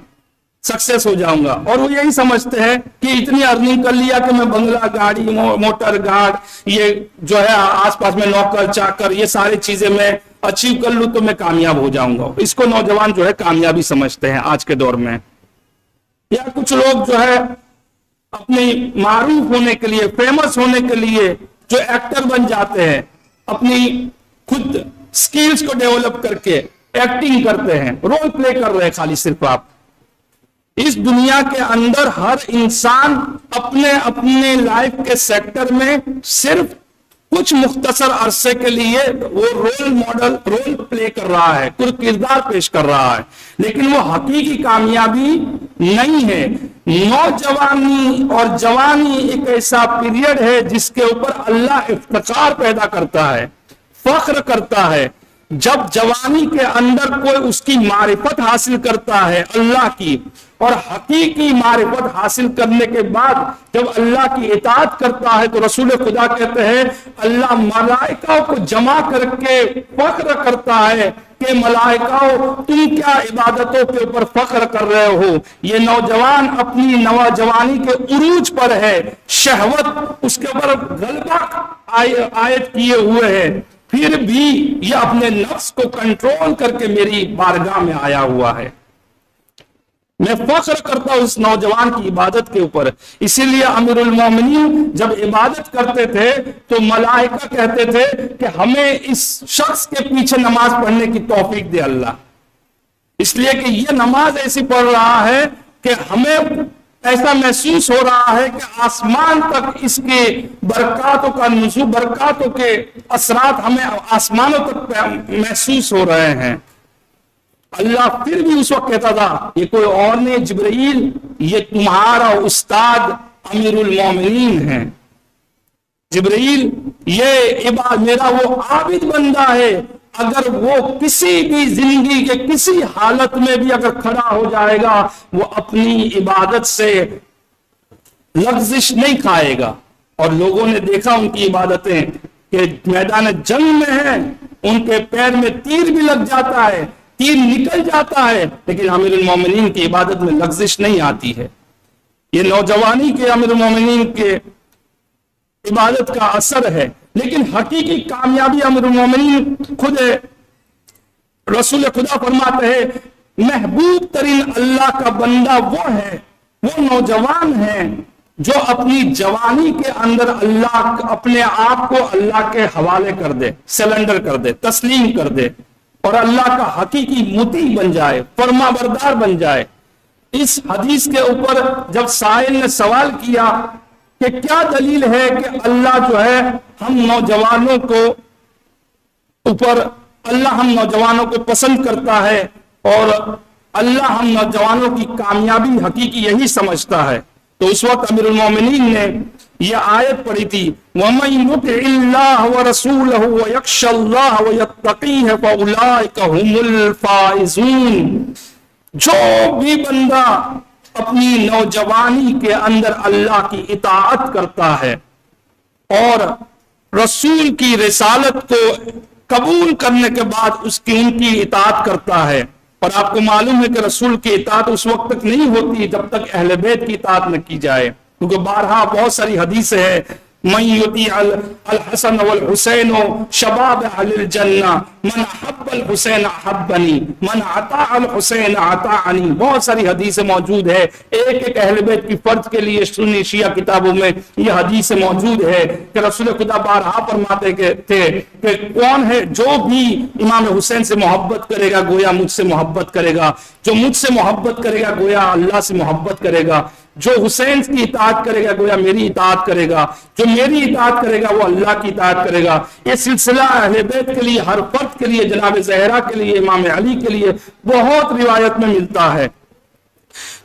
سکسیس ہو جاؤں گا، اور وہ یہی سمجھتے ہیں کہ اتنی ارننگ کر لیا کہ میں بنگلہ، گاڑی، موٹر گاڑ، یہ جو ہے آس پاس میں نوکر چاکر، یہ ساری چیزیں میں اچیو کر لوں تو میں کامیاب ہو جاؤں گا۔ اس کو نوجوان جو ہے کامیابی سمجھتے ہیں آج کے دور میں۔ یا کچھ لوگ جو ہے اپنی معروف ہونے کے لیے، فیمس ہونے کے لیے جو ایکٹر بن جاتے ہیں، اپنی خود سکیلز کو ڈیولپ کر کے ایکٹنگ کرتے ہیں، رول پلے کر رہے ہیں خالی صرف آپ۔ اس دنیا کے اندر ہر انسان اپنے اپنے لائف کے سیکٹر میں صرف کچھ مختصر عرصے کے لیے وہ رول ماڈل، رول پلے کر رہا ہے، کوئی کردار پیش کر رہا ہے، لیکن وہ حقیقی کامیابی نہیں ہے۔ نوجوانی اور جوانی ایک ایسا پیریڈ ہے جس کے اوپر اللہ افتخار پیدا کرتا ہے، فخر کرتا ہے جب جوانی کے اندر کوئی اس کی معرفت حاصل کرتا ہے اللہ کی، اور حقیقی معرفت حاصل کرنے کے بعد جب اللہ کی اطاعت کرتا ہے، تو رسول خدا کہتے ہیں اللہ ملائکہ کو جمع کر کے فخر کرتا ہے کہ ملائکہ تم کیا عبادتوں کے اوپر فخر کر رہے ہو؟ یہ نوجوان اپنی نوجوانی کے عروج پر ہے، شہوت اس کے اوپر غلبہ عائد کیے ہوئے ہے، پھر بھی یہ اپنے نفس کو کنٹرول کر کے میری بارگاہ میں آیا ہوا ہے۔ میں فخر کرتا ہوں اس نوجوان کی عبادت کے اوپر۔ اسی لیے امیر المومنین جب عبادت کرتے تھے تو ملائکہ کہتے تھے کہ ہمیں اس شخص کے پیچھے نماز پڑھنے کی توفیق دے اللہ، اس لیے کہ یہ نماز ایسی پڑھ رہا ہے کہ ہمیں ایسا محسوس ہو رہا ہے کہ آسمان تک اس کے برکاتوں کا نزول، برکاتوں کے اثرات ہمیں آسمانوں تک محسوس ہو رہے ہیں۔ اللہ پھر بھی اس وقت کہتا تھا یہ کوئی اور نہیں، جبرائیل یہ تمہارا استاد امیر المومنین ہے، جبرائیل یہ میرا وہ عابد بندہ ہے، اگر وہ کسی بھی زندگی کے کسی حالت میں بھی اگر کھڑا ہو جائے گا وہ اپنی عبادت سے لغزش نہیں کھائے گا۔ اور لوگوں نے دیکھا ان کی عبادتیں کہ میدان جنگ میں ہیں، ان کے پیر میں تیر بھی لگ جاتا ہے، تیر نکل جاتا ہے، لیکن امیر المومنین کی عبادت میں لغزش نہیں آتی ہے۔ یہ نوجوانی کے امیر المومنین کے عبادت کا اثر ہے، لیکن حقیقی کامیابی امیر المومنین خود رسول خدا فرماتے ہیں محبوب ترین اللہ کا بندہ وہ ہے، وہ نوجوان ہے جو اپنی جوانی کے اندر اللہ اپنے آپ کو اللہ کے حوالے کر دے، سلنڈر کر دے، تسلیم کر دے، اور اللہ کا حقیقی مطیع بن جائے، فرما بردار بن جائے۔ اس حدیث کے اوپر جب سائل نے سوال کیا کہ کیا دلیل ہے کہ اللہ جو ہے ہم نوجوانوں کو اوپر، اللہ ہم نوجوانوں کو پسند کرتا ہے اور اللہ ہم نوجوانوں کی کامیابی حقیقی یہی سمجھتا ہے، تو اس وقت امیر المومنین نے یہ آیت پڑھی تھی وَمَن يُطِعِ اللَّهَ وَرَسُولَهُ وَيَخْشَ اللَّهَ وَيَتَّقِيهِ فَأُولَٰئِكَ هُمُ الْفَائِزُونَ۔ جو بھی بندہ اپنی نوجوانی کے اندر اللہ کی اطاعت کرتا ہے اور رسول کی رسالت کو قبول کرنے کے بعد ان کی اطاعت کرتا ہے، اور آپ کو معلوم ہے کہ رسول کی اطاعت اس وقت تک نہیں ہوتی جب تک اہل بیت کی اطاعت نہ کی جائے، کیونکہ بارہا بہت ساری حدیثیں ہیں من یطیع الحسن والحسین شباب اہل الجنہ من احب الحسین احبنی من اطاع الحسین اطاعنی، بہت ساری حدیثیں موجود ہے، ایک ایک اہل بیت کی فرد کے لیے سنی شیعہ کتابوں میں یہ حدیث موجود ہے کہ رسول خدا بارہا فرماتے تھے کہ کون ہے جو بھی امام حسین سے محبت کرے گا گویا مجھ سے محبت کرے گا، جو مجھ سے محبت کرے گا گویا اللہ سے محبت کرے گا، جو حسین کی اطاعت کرے گا گویا میری اطاعت کرے گا، جو میری اطاعت کرے گا وہ اللہ کی اطاعت کرے گا۔ یہ سلسلہ اہل بیت کے لیے، ہر فرد کے لیے، جناب زہرا کے لیے، امام علی کے لیے بہت روایت میں ملتا ہے۔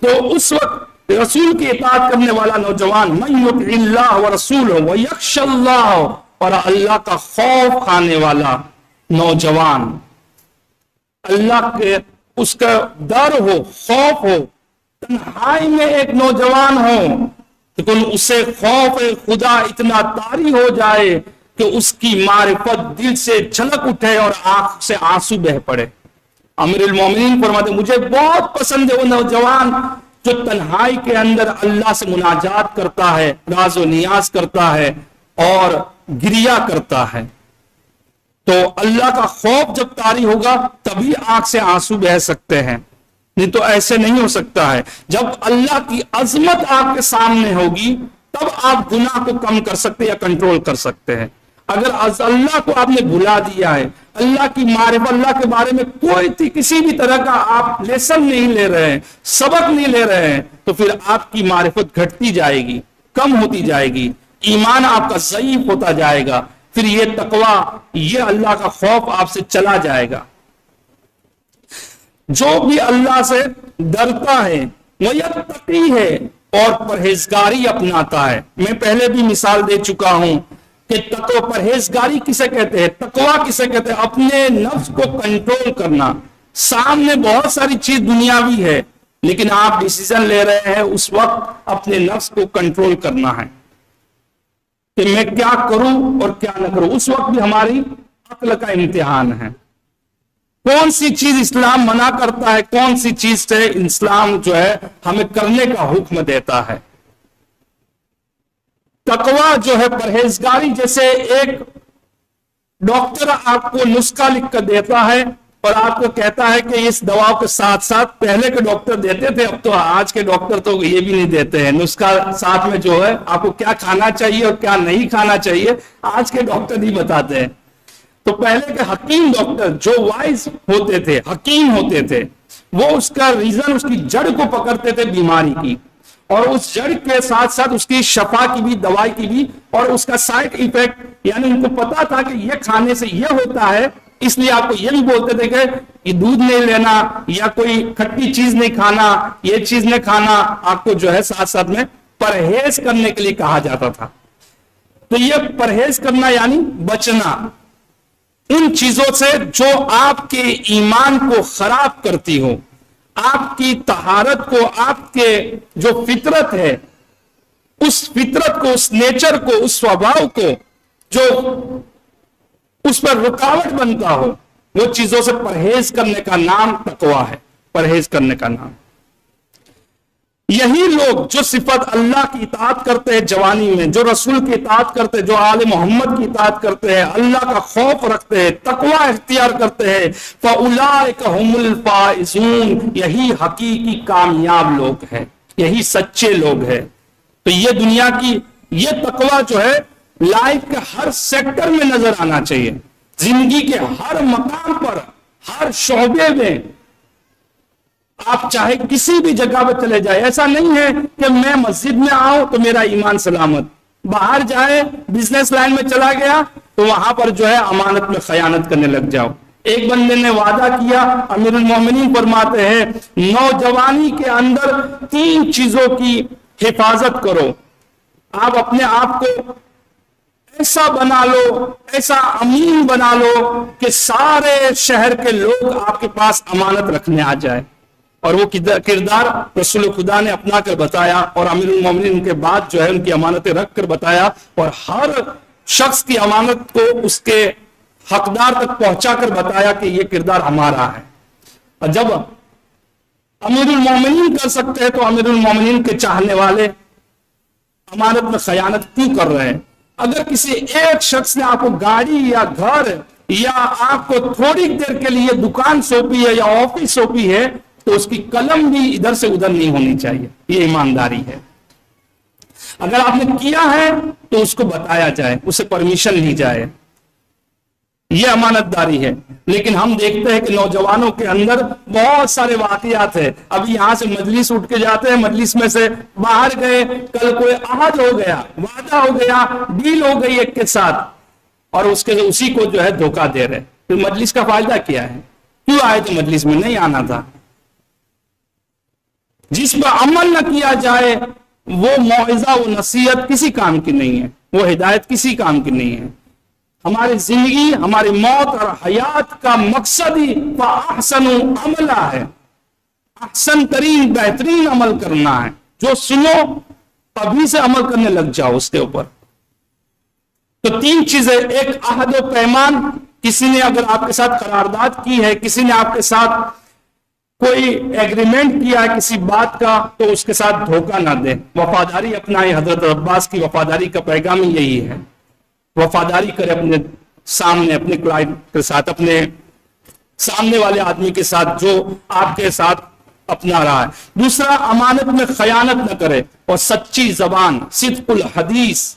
تو اس وقت رسول کی اطاعت کرنے والا نوجوان من یطع اللہ ورسولہ ویخشی اللہ، اور اللہ کا خوف کھانے والا نوجوان، اللہ کے اس کا ڈر ہو، خوف ہو، تنہائی میں ایک نوجوان ہو لیکن اسے خوف خدا اتنا طاری ہو جائے کہ اس کی معرفت دل سے چھلک اٹھے اور آنکھ سے آنسو بہ پڑے۔ امیر المومنین فرماتے مجھے بہت پسند ہے وہ نوجوان جو تنہائی کے اندر اللہ سے مناجات کرتا ہے، راز و نیاز کرتا ہے اور گریہ کرتا ہے۔ تو اللہ کا خوف جب طاری ہوگا تبھی آنکھ سے آنسو بہ سکتے ہیں، نہیں تو ایسے نہیں ہو سکتا ہے۔ جب اللہ کی عظمت آپ کے سامنے ہوگی تب آپ گناہ کو کم کر سکتے یا کنٹرول کر سکتے ہیں۔ اگر اللہ کو آپ نے بھلا دیا ہے، اللہ کی معرفت، اللہ کے بارے میں کوئی کسی بھی طرح کا آپ لیسن نہیں لے رہے ہیں، سبق نہیں لے رہے ہیں، تو پھر آپ کی معرفت گھٹتی جائے گی، کم ہوتی جائے گی، ایمان آپ کا ضعیف ہوتا جائے گا، پھر یہ تقوی، یہ اللہ کا خوف آپ سے چلا جائے گا۔ جو بھی اللہ سے ڈرتا ہے وہ یتقی ہے اور پرہیزگاری اپناتا ہے۔ میں پہلے بھی مثال دے چکا ہوں کہ تقوی پرہیزگاری کسے کہتے ہیں، تقوی کسے کہتے ہیں؟ اپنے نفس کو کنٹرول کرنا. سامنے بہت ساری چیز دنیاوی ہے لیکن آپ ڈیسیزن لے رہے ہیں اس وقت اپنے نفس کو کنٹرول کرنا ہے کہ میں کیا کروں اور کیا نہ کروں. اس وقت بھی ہماری عقل کا امتحان ہے. کون سی چیز اسلام منع کرتا ہے، کون سی چیز سے اسلام جو ہے ہمیں کرنے کا حکم دیتا ہے. تقوی جو ہے پرہیزگاری، جیسے ایک ڈاکٹر آپ کو نسخہ لکھ کر دیتا ہے اور آپ کو کہتا ہے کہ اس دوا کے ساتھ ساتھ، پہلے کے ڈاکٹر دیتے تھے، اب تو آج کے ڈاکٹر تو یہ بھی نہیں دیتے ہیں، نسخہ ساتھ میں جو ہے آپ کو کیا کھانا چاہیے اور کیا نہیں کھانا چاہیے آج کے ڈاکٹر نہیں بتاتے ہیں. تو پہلے کے حکیم ڈاکٹر جو وائز ہوتے تھے، حکیم ہوتے تھے، وہ اس کا ریزن، اس کی جڑ کو پکڑتے تھے بیماری کی، اور اس جڑ کے ساتھ ساتھ اس کی شفا کی بھی، دوائی کی بھی، اور اس کا سائیڈ ایفیکٹ، یعنی ان کو پتا تھا کہ یہ کھانے سے یہ ہوتا ہے، اس لیے آپ کو یہ بھی بولتے تھے کہ یہ دودھ نہیں لینا یا کوئی کھٹی چیز نہیں کھانا، یہ چیز نہیں کھانا، آپ کو جو ہے ساتھ ساتھ میں پرہیز کرنے کے لیے کہا جاتا تھا. تو یہ پرہیز کرنا یعنی بچنا ان چیزوں سے جو آپ کے ایمان کو خراب کرتی ہو، آپ کی طہارت کو، آپ کے جو فطرت ہے اس فطرت کو، اس نیچر کو، اس سوبھاؤ کو جو اس پر رکاوٹ بنتا ہو، وہ چیزوں سے پرہیز کرنے کا نام تقوی ہے. پرہیز کرنے کا نام. یہی لوگ جو صفت اللہ کی اطاعت کرتے ہیں جوانی میں، جو رسول کی اطاعت کرتے ہیں، جو آل محمد کی اطاعت کرتے ہیں، اللہ کا خوف رکھتے ہیں، تقوی اختیار کرتے ہیں، فَأُولَٰئِكَ هُمُ الْفَائِزُونَ، یہی حقیقی کامیاب لوگ ہیں، یہی سچے لوگ ہیں. تو یہ دنیا کی یہ تقوی جو ہے لائف کے ہر سیکٹر میں نظر آنا چاہیے، زندگی کے ہر مقام پر، ہر شعبے میں. آپ چاہے کسی بھی جگہ پہ چلے جائے، ایسا نہیں ہے کہ میں مسجد میں آؤں تو میرا ایمان سلامت، باہر جائے بزنس لائن میں چلا گیا تو وہاں پر جو ہے امانت میں خیانت کرنے لگ جاؤ. ایک بندے نے وعدہ کیا، امیر المومنین فرماتے ہیں نوجوانی کے اندر 3 چیزوں کی حفاظت کرو. آپ اپنے آپ کو ایسا بنا لو، ایسا امین بنا لو کہ سارے شہر کے لوگ آپ کے پاس امانت رکھنے آ جائے. اور وہ کردار رسول خدا نے اپنا کر بتایا، اور امیر المومنین کے بعد جو ہے ان کی امانتیں رکھ کر بتایا، اور ہر شخص کی امانت کو اس کے حقدار تک پہنچا کر بتایا کہ یہ کردار ہمارا ہے. اور جب امیر المومنین کر سکتے ہیں تو امیر المومنین کے چاہنے والے امانت میں خیانت کیوں کر رہے ہیں؟ اگر کسی ایک شخص نے آپ کو گاڑی یا گھر یا آپ کو تھوڑی دیر کے لیے دکان سونپی ہے یا آفس سونپی ہے تو اس کی قلم بھی ادھر سے ادھر نہیں ہونی چاہیے. یہ ایمانداری ہے. اگر آپ نے کیا ہے تو اس کو بتایا جائے، اسے پرمیشن لی جائے، یہ امانت داری ہے. لیکن ہم دیکھتے ہیں کہ نوجوانوں کے اندر بہت سارے واقعات ہیں. ابھی یہاں سے مجلس اٹھ کے جاتے ہیں، مجلس میں سے باہر گئے، کل کوئی عہد ہو گیا، وعدہ ہو گیا، ڈیل ہو گئی ایک کے ساتھ، اور اسی کو جو ہے دھوکہ دے رہے. پھر مجلس کا فائدہ کیا ہے؟ کیوں آئے تو مجلس میں نہیں آنا تھا. جس پر عمل نہ کیا جائے وہ موعظہ، وہ نصیحت کسی کام کی نہیں ہے، وہ ہدایت کسی کام کی نہیں ہے. ہماری زندگی، ہماری موت اور حیات کا مقصد ہی فَأَحْسَنُوا عَمَلًا ہے. احسن ترین، بہترین عمل کرنا ہے. جو سنو ابھی سے عمل کرنے لگ جاؤ اس کے اوپر. تو 3 چیزیں، ایک عہد و پیمان، کسی نے اگر آپ کے ساتھ قرارداد کی ہے، کسی نے آپ کے ساتھ کوئی ایگریمنٹ کیا ہے کسی بات کا، تو اس کے ساتھ دھوکہ نہ دیں، وفاداری اپنائیں. حضرت عباس کی وفاداری کا پیغام ہی یہی ہے. وفاداری کرے اپنے سامنے، اپنے کلائنٹ کے ساتھ، اپنے سامنے والے آدمی کے ساتھ جو آپ کے ساتھ اپنا رہا ہے. دوسرا، امانت میں خیانت نہ کرے، اور سچی زبان، صدق الحدیث.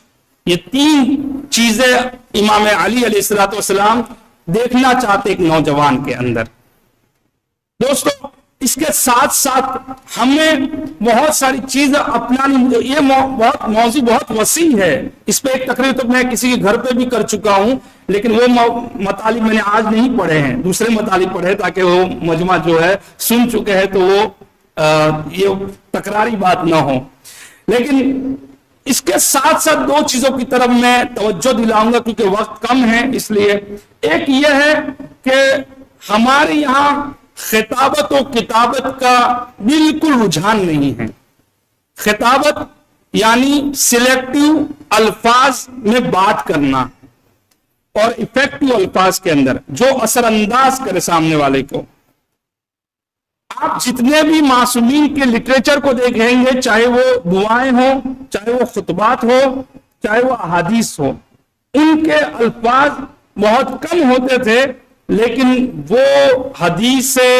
یہ 3 چیزیں امام علی علیہ السلام دیکھنا چاہتے ایک نوجوان کے اندر. دوستو، اس کے ساتھ ساتھ ہمیں بہت ساری چیزیں اپنانی. یہ موضوع بہت وسیع ہے، اس پہ ایک تقریر تو میں کسی کے گھر پہ بھی کر چکا ہوں، لیکن وہ مطالب میں نے آج نہیں پڑھے ہیں، دوسرے مطالب پڑھے تاکہ وہ مجمع جو ہے سن چکے ہیں تو وہ یہ تکراری بات نہ ہو. لیکن اس کے ساتھ ساتھ دو چیزوں کی طرف میں توجہ دلاؤں گا کیونکہ وقت کم ہے، اس لیے ایک یہ ہے کہ ہمارے یہاں خطابت و کتابت کا بالکل رجحان نہیں ہے۔ خطابت یعنی سلیکٹیو الفاظ میں بات کرنا اور افیکٹو الفاظ کے اندر جو اثر انداز کرے سامنے والے کو۔ آپ جتنے بھی معصومین کے لٹریچر کو دیکھیں گے، چاہے وہ دعائیں ہوں، چاہے وہ خطبات ہو، چاہے وہ احادیث ہو، ان کے الفاظ بہت کم ہوتے تھے، لیکن وہ حدیث سے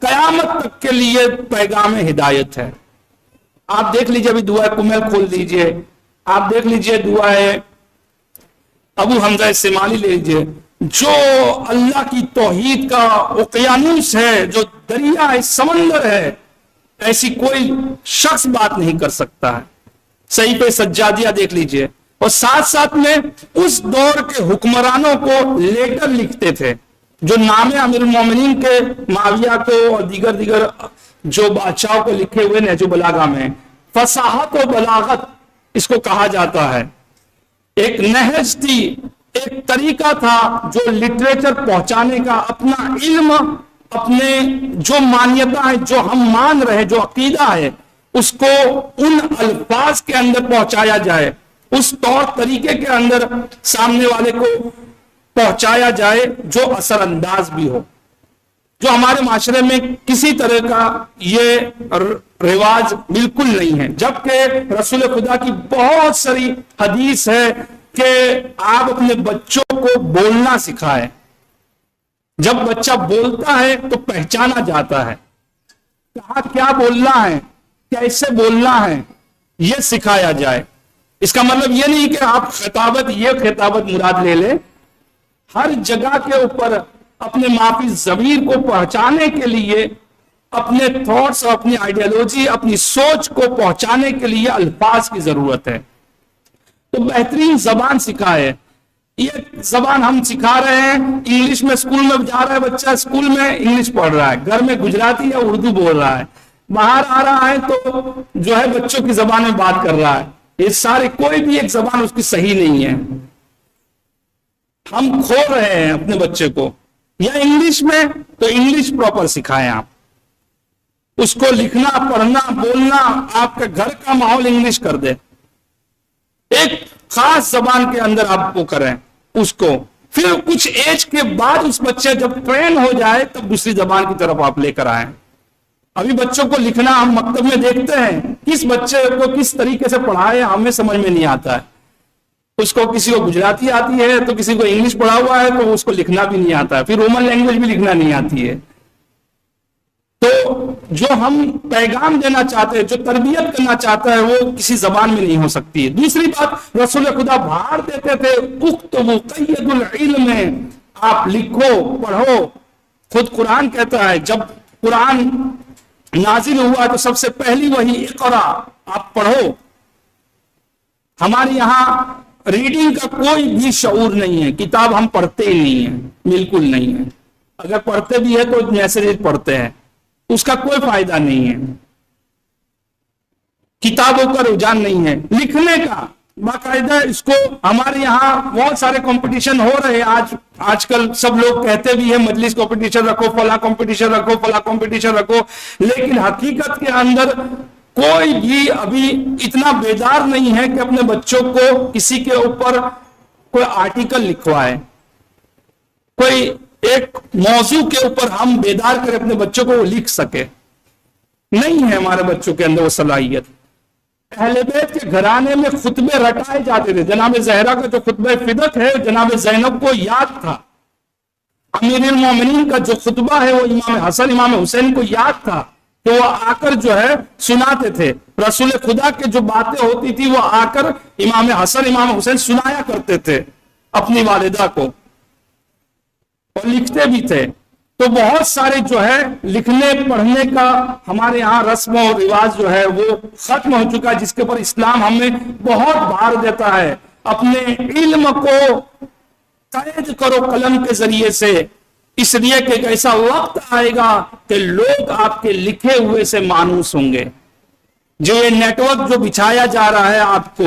قیامت تک کے لیے پیغام ہدایت ہے۔ آپ دیکھ لیجئے، ابھی دعا کمل کھول دیجئے، آپ دیکھ لیجئے دعا ابو حمزہ استعمالی لے لیجئے، جو اللہ کی توحید کا اقیانوس ہے، جو دریا ہے، سمندر ہے، ایسی کوئی شخص بات نہیں کر سکتا ہے۔ صحیفہ سجادیہ دیکھ لیجئے، اور ساتھ ساتھ میں اس دور کے حکمرانوں کو لیٹر لکھتے تھے، جو نام امیر المومنین کے معاویہ کو اور دیگر جو بادشاہوں کو لکھے ہوئے نہج البلاغہ میں فصاحت و بلاغت اس کو کہا جاتا ہے۔ ایک نہج تھی، ایک طریقہ تھا جو لٹریچر پہنچانے کا، اپنا علم، اپنے جو مانیتہ ہے، جو ہم مان رہے، جو عقیدہ ہے، اس کو ان الفاظ کے اندر پہنچایا جائے، اس طور طریقے کے اندر سامنے والے کو پہنچایا جائے جو اثر انداز بھی ہو، جو ہمارے معاشرے میں کسی طرح کا یہ رواج بالکل نہیں ہے۔ جبکہ رسول خدا کی بہت ساری حدیث ہے کہ آپ اپنے بچوں کو بولنا سکھائیں۔ جب بچہ بولتا ہے تو پہچانا جاتا ہے، کہاں کیا بولنا ہے، کیسے بولنا ہے، یہ سکھایا جائے۔ اس کا مطلب یہ نہیں کہ آپ خطابت، یہ خطابت مراد لے لیں، ہر جگہ کے اوپر اپنے معافی ضمیر کو پہنچانے کے لیے، اپنے تھاٹس، اپنی آئیڈیالوجی، اپنی سوچ کو پہنچانے کے لیے الفاظ کی ضرورت ہے۔ تو بہترین زبان سکھائے۔ یہ زبان ہم سکھا رہے ہیں، انگلش میں اسکول میں جا رہا ہے بچہ، اسکول میں انگلش پڑھ رہا ہے، گھر میں گجراتی یا اردو بول رہا ہے، باہر آ رہا ہے تو جو ہے بچوں کی زبان میں بات کر رہا ہے۔ یہ سارے کوئی بھی ایک زبان اس کی صحیح نہیں ہے۔ ہم کھو رہے ہیں اپنے بچے کو، یا انگلش میں تو انگلش پراپر سکھائیں، آپ اس کو لکھنا، پڑھنا، بولنا، آپ کا گھر کا ماحول انگلش کر دے، ایک خاص زبان کے اندر آپ کو کریں اس کو۔ پھر کچھ ایج کے بعد اس بچے جب ٹرین ہو جائے تب دوسری زبان کی طرف آپ لے کر آئیں۔ ابھی بچوں کو لکھنا ہم مکتب میں دیکھتے ہیں، کس بچے کو کس طریقے سے پڑھائے ہمیں سمجھ میں نہیں آتا ہے۔ اس کو کسی کو گجراتی آتی ہے تو کسی کو انگلش پڑھا ہوا ہے تو اس کو لکھنا بھی نہیں آتا ہے، پھر رومن لینگویج بھی لکھنا نہیں آتی ہے۔ تو جو ہم پیغام دینا چاہتے ہیں، جو تربیت کرنا چاہتا ہے، وہ کسی زبان میں نہیں ہو سکتی ہے۔ دوسری بات، رسول خدا بھار دیتے تھے، اکتبوا قید العلم، آپ لکھو، پڑھو۔ خود قرآن کہتا ہے جب قرآن نازل ہوا تو سب سے پہلی وہی اقرا، آپ پڑھو۔ ہمارے یہاں ریڈنگ کا کوئی بھی شعور نہیں ہے، کتاب ہم پڑھتے ہی نہیں ہیں، بالکل نہیں ہے۔ اگر پڑھتے بھی ہے تو میسج پڑھتے ہیں، اس کا کوئی فائدہ نہیں ہے۔ کتابوں کا رجحان نہیں ہے، لکھنے کا باقاعدہ اس کو ہمارے یہاں بہت سارے کمپٹیشن ہو رہے ہیں۔ آج کل سب لوگ کہتے بھی ہیں مجلس کمپٹیشن رکھو، فلاں کمپٹیشن رکھو، فلاں کمپٹیشن رکھو، لیکن حقیقت کے اندر کوئی بھی ابھی اتنا بیدار نہیں ہے کہ اپنے بچوں کو کسی کے اوپر کوئی آرٹیکل لکھوائے، کوئی ایک موضوع کے اوپر ہم بیدار کریں اپنے بچوں کو وہ لکھ سکے۔ نہیں ہے ہمارے بچوں کے اندر وہ صلاحیت۔ اہل بیت کے گھرانے میں خطبے رٹائے جاتے تھے۔ جناب زہرا کا جو خطبہ فدق ہے جناب زینب کو یاد تھا، امیر المومنین کا جو خطبہ ہے وہ امام حسن امام حسین کو یاد تھا کہ وہ آ کر جو ہے سناتے تھے۔ رسول خدا کے جو باتیں ہوتی تھی وہ آ کر امام حسن امام حسین سنایا کرتے تھے اپنی والدہ کو، اور لکھتے بھی تھے۔ تو بہت سارے جو ہے لکھنے پڑھنے کا ہمارے ہاں رسم و رواج جو ہے وہ ختم ہو چکا ہے، جس کے اوپر اسلام ہمیں بہت بھار دیتا ہے۔ اپنے علم کو قید کرو قلم کے ذریعے سے، اس لیے کہ ایک ایسا وقت آئے گا کہ لوگ آپ کے لکھے ہوئے سے مانوس ہوں گے۔ جو یہ نیٹ ورک جو بچھایا جا رہا ہے آپ کو،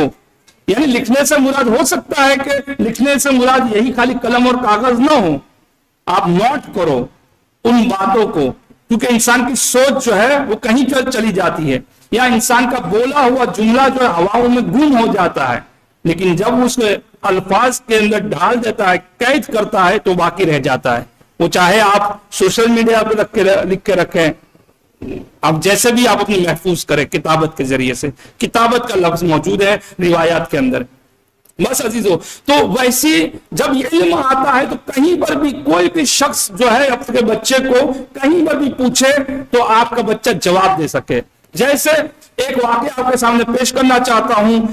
یعنی لکھنے سے مراد ہو سکتا ہے کہ لکھنے سے مراد یہی خالی قلم اور کاغذ نہ ہو، آپ نوٹ کرو ان باتوں کو، کیونکہ انسان کی سوچ جو ہے وہ کہیں چلی جاتی ہے، یا انسان کا بولا ہوا جملہ جو ہے ہواؤں میں گم ہو جاتا ہے، لیکن جب اس الفاظ کے اندر ڈال دیتا ہے، قید کرتا ہے، تو باقی رہ جاتا ہے۔ وہ چاہے آپ سوشل میڈیا پہ لکھ کے رکھیں، اب جیسے بھی آپ اپنی محفوظ کریں کتابت کے ذریعے سے، کتابت کا لفظ موجود ہے روایات کے اندر۔ بس عزیزو، تو ویسی جب یہ علم آتا ہے تو کہیں پر بھی کوئی بھی شخص جو ہے اپنے بچے کو کہیں پر بھی پوچھے تو آپ کا بچہ جواب دے سکے۔ جیسے ایک واقعہ آپ کے سامنے پیش کرنا چاہتا ہوں،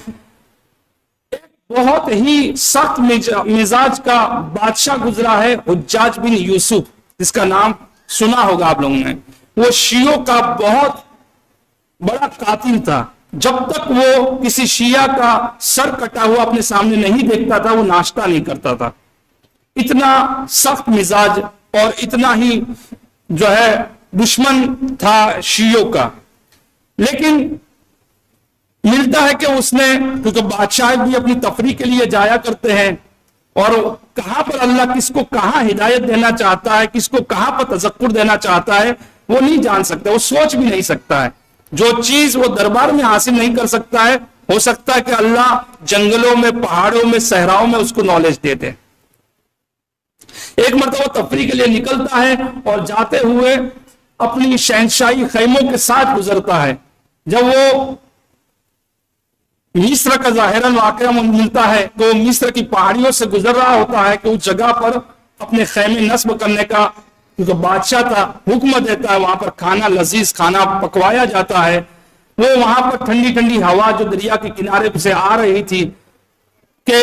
ایک بہت ہی سخت مزاج کا بادشاہ گزرا ہے، حجاج بن یوسف، جس کا نام سنا ہوگا آپ لوگوں نے۔ وہ شیعوں کا بہت بڑا قاتل تھا، جب تک وہ کسی شیعہ کا سر کٹا ہوا اپنے سامنے نہیں دیکھتا تھا وہ ناشتہ نہیں کرتا تھا۔ اتنا سخت مزاج اور اتنا ہی جو ہے دشمن تھا شیعوں کا، لیکن ملتا ہے کہ اس نے، کیونکہ بادشاہ بھی اپنی تفریح کے لیے جایا کرتے ہیں، اور کہاں پر اللہ کس کو کہاں ہدایت دینا چاہتا ہے، کس کو کہاں پر تذکر دینا چاہتا ہے وہ نہیں جان سکتا، وہ سوچ بھی نہیں سکتا ہے۔ جو چیز وہ دربار میں حاصل نہیں کر سکتا ہے، ہو سکتا ہے کہ اللہ جنگلوں میں، پہاڑوں میں، صحراؤں میں اس کو نالج دے دے۔ ایک مرتبہ تفریح کے لیے نکلتا ہے اور جاتے ہوئے اپنی شہنشاہی خیموں کے ساتھ گزرتا ہے۔ جب وہ مصر کا ظاہراً واقعہ ملتا ہے تو مصر کی پہاڑیوں سے گزر رہا ہوتا ہے کہ اس جگہ پر اپنے خیمے نصب کرنے کا، کیونکہ بادشاہ تھا، حکم دیتا ہے، وہاں پر کھانا، لذیذ کھانا پکوایا جاتا ہے۔ وہ وہاں پر ٹھنڈی ٹھنڈی ہوا جو دریا کے کنارے سے آ رہی تھی کہ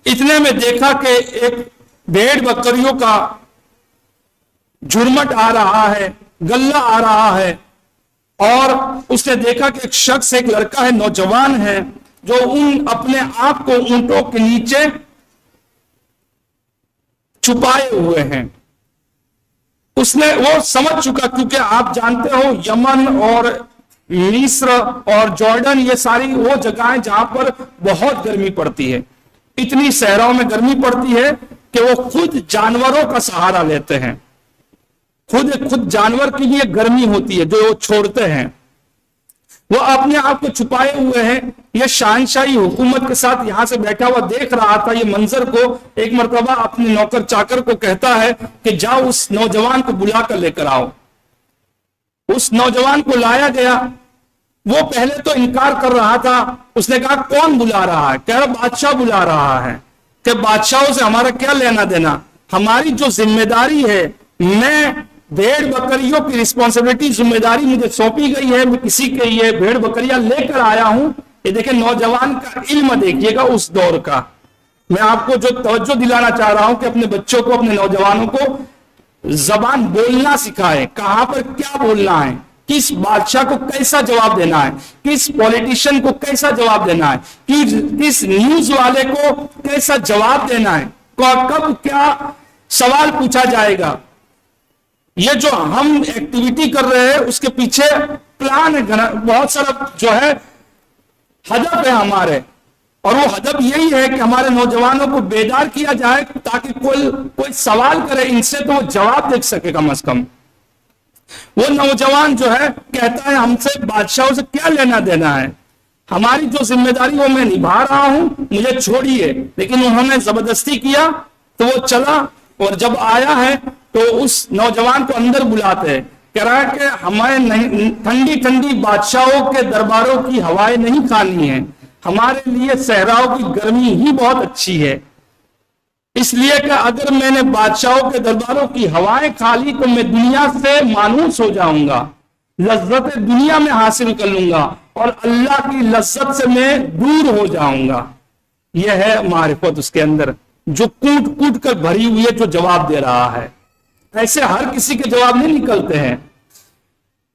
اتنے میں دیکھا کہ ایک بھیڑ بکریوں کا جھرمٹ آ رہا ہے، گلہ آ رہا ہے، اور اس نے دیکھا کہ ایک شخص، ایک لڑکا ہے، نوجوان ہے، جو اپنے آپ کو اونٹوں کے نیچے چھپائے ہوئے ہیں۔ اس نے وہ سمجھ چکا، کیونکہ آپ جانتے ہو یمن اور مصر اور جارڈن یہ ساری وہ جگہیں جہاں پر بہت گرمی پڑتی ہے، اتنی صحراؤں میں گرمی پڑتی ہے کہ وہ خود جانوروں کا سہارا لیتے ہیں، خود جانور کی بھی گرمی ہوتی ہے جو وہ چھوڑتے ہیں، وہ اپنے آپ کو چھپائے ہوئے ہیں۔ یہ شہنشاہی حکومت کے ساتھ یہاں سے بیٹھا ہوا دیکھ رہا تھا یہ منظر کو، ایک مرتبہ اپنے نوکر چاکر کو کہتا ہے کہ جاؤ اس نوجوان کو بلا کر لے کر آؤ۔ اس نوجوان کو لایا گیا، وہ پہلے تو انکار کر رہا تھا، اس نے کہا کون بلا رہا ہے؟ کہہ رہا بادشاہ بلا رہا ہے۔ کہ بادشاہوں سے ہمارا کیا لینا دینا، ہماری جو ذمہ داری ہے، میں بھیڑ بکریوں کی رسپانسبلٹی، ذمہ داری مجھے سونپی گئی ہے، میں کسی کے یہ بھیڑ بکریاں لے کر آیا ہوں۔ یہ دیکھیں نوجوان کا علم دیکھیے گا اس دور کا۔ میں آپ کو جو توجہ دلانا چاہ رہا ہوں کہ اپنے بچوں کو، اپنے نوجوانوں کو زبان بولنا سکھائے، کہاں پر کیا بولنا ہے، کس بادشاہ کو کیسا جواب دینا ہے، کس پولیٹیشین کو کیسا جواب دینا ہے، کس نیوز والے کو کیسا جواب دینا ہے، کب کیا سوال پوچھا جائے گا۔ یہ جو ہم ایکٹیویٹی کر رہے ہیں اس کے پیچھے پلان ہے، بہت سارا جو ہے ہدف ہے ہمارے، اور وہ ہدف یہی ہے کہ ہمارے نوجوانوں کو بیدار کیا جائے تاکہ کوئی سوال کرے ان سے تو وہ جواب دے سکے کم از کم۔ وہ نوجوان جو ہے کہتا ہے ہم سے بادشاہوں سے کیا لینا دینا ہے، ہماری جو ذمہ داری وہ میں نبھا رہا ہوں، مجھے چھوڑیے۔ لیکن انہوں نے زبردستی کیا تو وہ چلا، اور جب آیا ہے تو اس نوجوان کو اندر بلاتے ہیں، کہہ رہا ہے کہ ہمیں ٹھنڈی ٹھنڈی بادشاہوں کے درباروں کی ہوائیں نہیں کھانی ہیں، ہمارے لیے صحراؤں کی گرمی ہی بہت اچھی ہے، اس لیے کہ اگر میں نے بادشاہوں کے درباروں کی ہوائیں کھا لی تو میں دنیا سے مانوس ہو جاؤں گا، لذت دنیا میں حاصل کر لوں گا، اور اللہ کی لذت سے میں دور ہو جاؤں گا۔ یہ ہے معرفت اس کے اندر، جو کوٹ کوٹ کر بھری ہوئی ہے، جو جواب دے رہا ہے۔ ایسے ہر کسی کے جواب نہیں نکلتے ہیں۔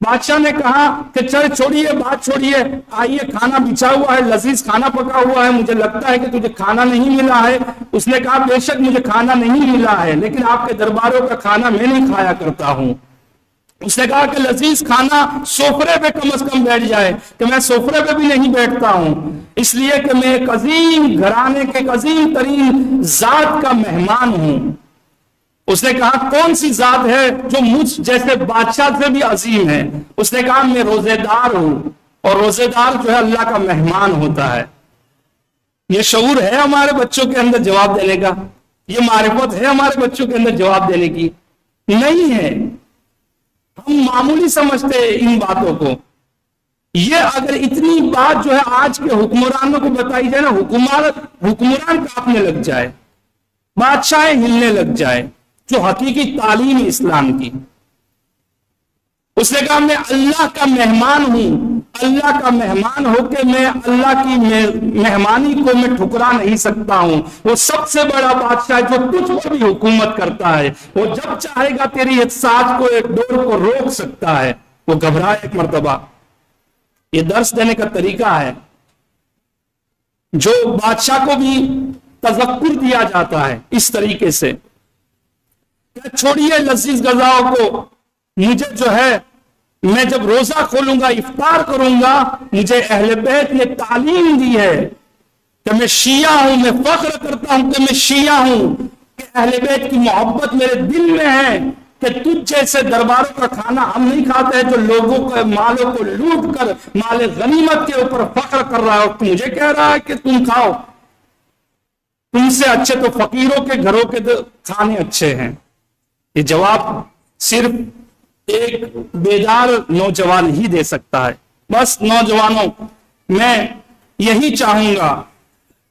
بادشاہ نے کہا کہ چل چھوڑیے، بات چھوڑیے، آئیے، کھانا بچھا ہوا ہے، لذیذ کھانا پکا ہوا ہے، مجھے لگتا ہے کہ تجھے کھانا نہیں ملا ہے۔ اس نے کہا بے شک مجھے کھانا نہیں ملا ہے، لیکن آپ کے درباروں کا کھانا میں نہیں کھایا کرتا ہوں۔ اس نے کہا کہ لذیذ کھانا سوفرے پہ کم از کم بیٹھ جائے، کہ میں سوفرے پہ بھی نہیں بیٹھتا ہوں، اس لیے کہ میں ایک عظیم گھرانے کے ایک عظیم ترین ذات کا مہمان ہوں۔ اس نے کہا کون سی ذات ہے جو مجھ جیسے بادشاہ سے بھی عظیم ہے؟ اس نے کہا میں روزے دار ہوں، اور روزے دار جو ہے اللہ کا مہمان ہوتا ہے۔ یہ شعور ہے ہمارے بچوں کے اندر جواب دینے کا؟ یہ معرفت ہے ہمارے بچوں کے اندر جواب دینے کی؟ نہیں ہے۔ ہم معمولی سمجھتے ہیں ان باتوں کو۔ یہ اگر اتنی بات جو ہے آج کے حکمرانوں کو بتائی جائے نا، حکمران کانپنے لگ جائے، بادشاہ ہلنے لگ جائے، جو حقیقی تعلیم اسلام کی۔ اس نے کہا میں اللہ کا مہمان ہوں، اللہ کا مہمان ہو کے میں اللہ کی مہمانی کو میں ٹھکرا نہیں سکتا ہوں۔ وہ سب سے بڑا بادشاہ جو تجھ پر بھی حکومت کرتا ہے، وہ جب چاہے گا تیری ایک ساتھ کو ایک ڈور کو روک سکتا ہے۔ وہ گھبرائے ایک مرتبہ۔ یہ درس دینے کا طریقہ ہے جو بادشاہ کو بھی تذکر دیا جاتا ہے اس طریقے سے کہ چھوڑیے لذیذ غذاؤں کو، مجھے جو ہے میں جب روزہ کھولوں گا، افطار کروں گا، مجھے اہل بیت نے تعلیم دی ہے کہ میں شیعہ ہوں، میں فخر کرتا ہوں کہ میں شیعہ ہوں، کہ اہل بیت کی محبت میرے دل میں ہے، کہ تجھ جیسے درباروں کا کھانا ہم نہیں کھاتے ہیں جو لوگوں کے مالوں کو لوٹ کر مال غنیمت کے اوپر فخر کر رہا ہے، اور مجھے کہہ رہا ہے کہ تم کھاؤ، تم سے اچھے تو فقیروں کے گھروں کے کھانے اچھے ہیں۔ یہ جواب صرف ایک بیدار نوجوان ہی دے سکتا ہے۔ بس نوجوانوں، میں یہی چاہوں گا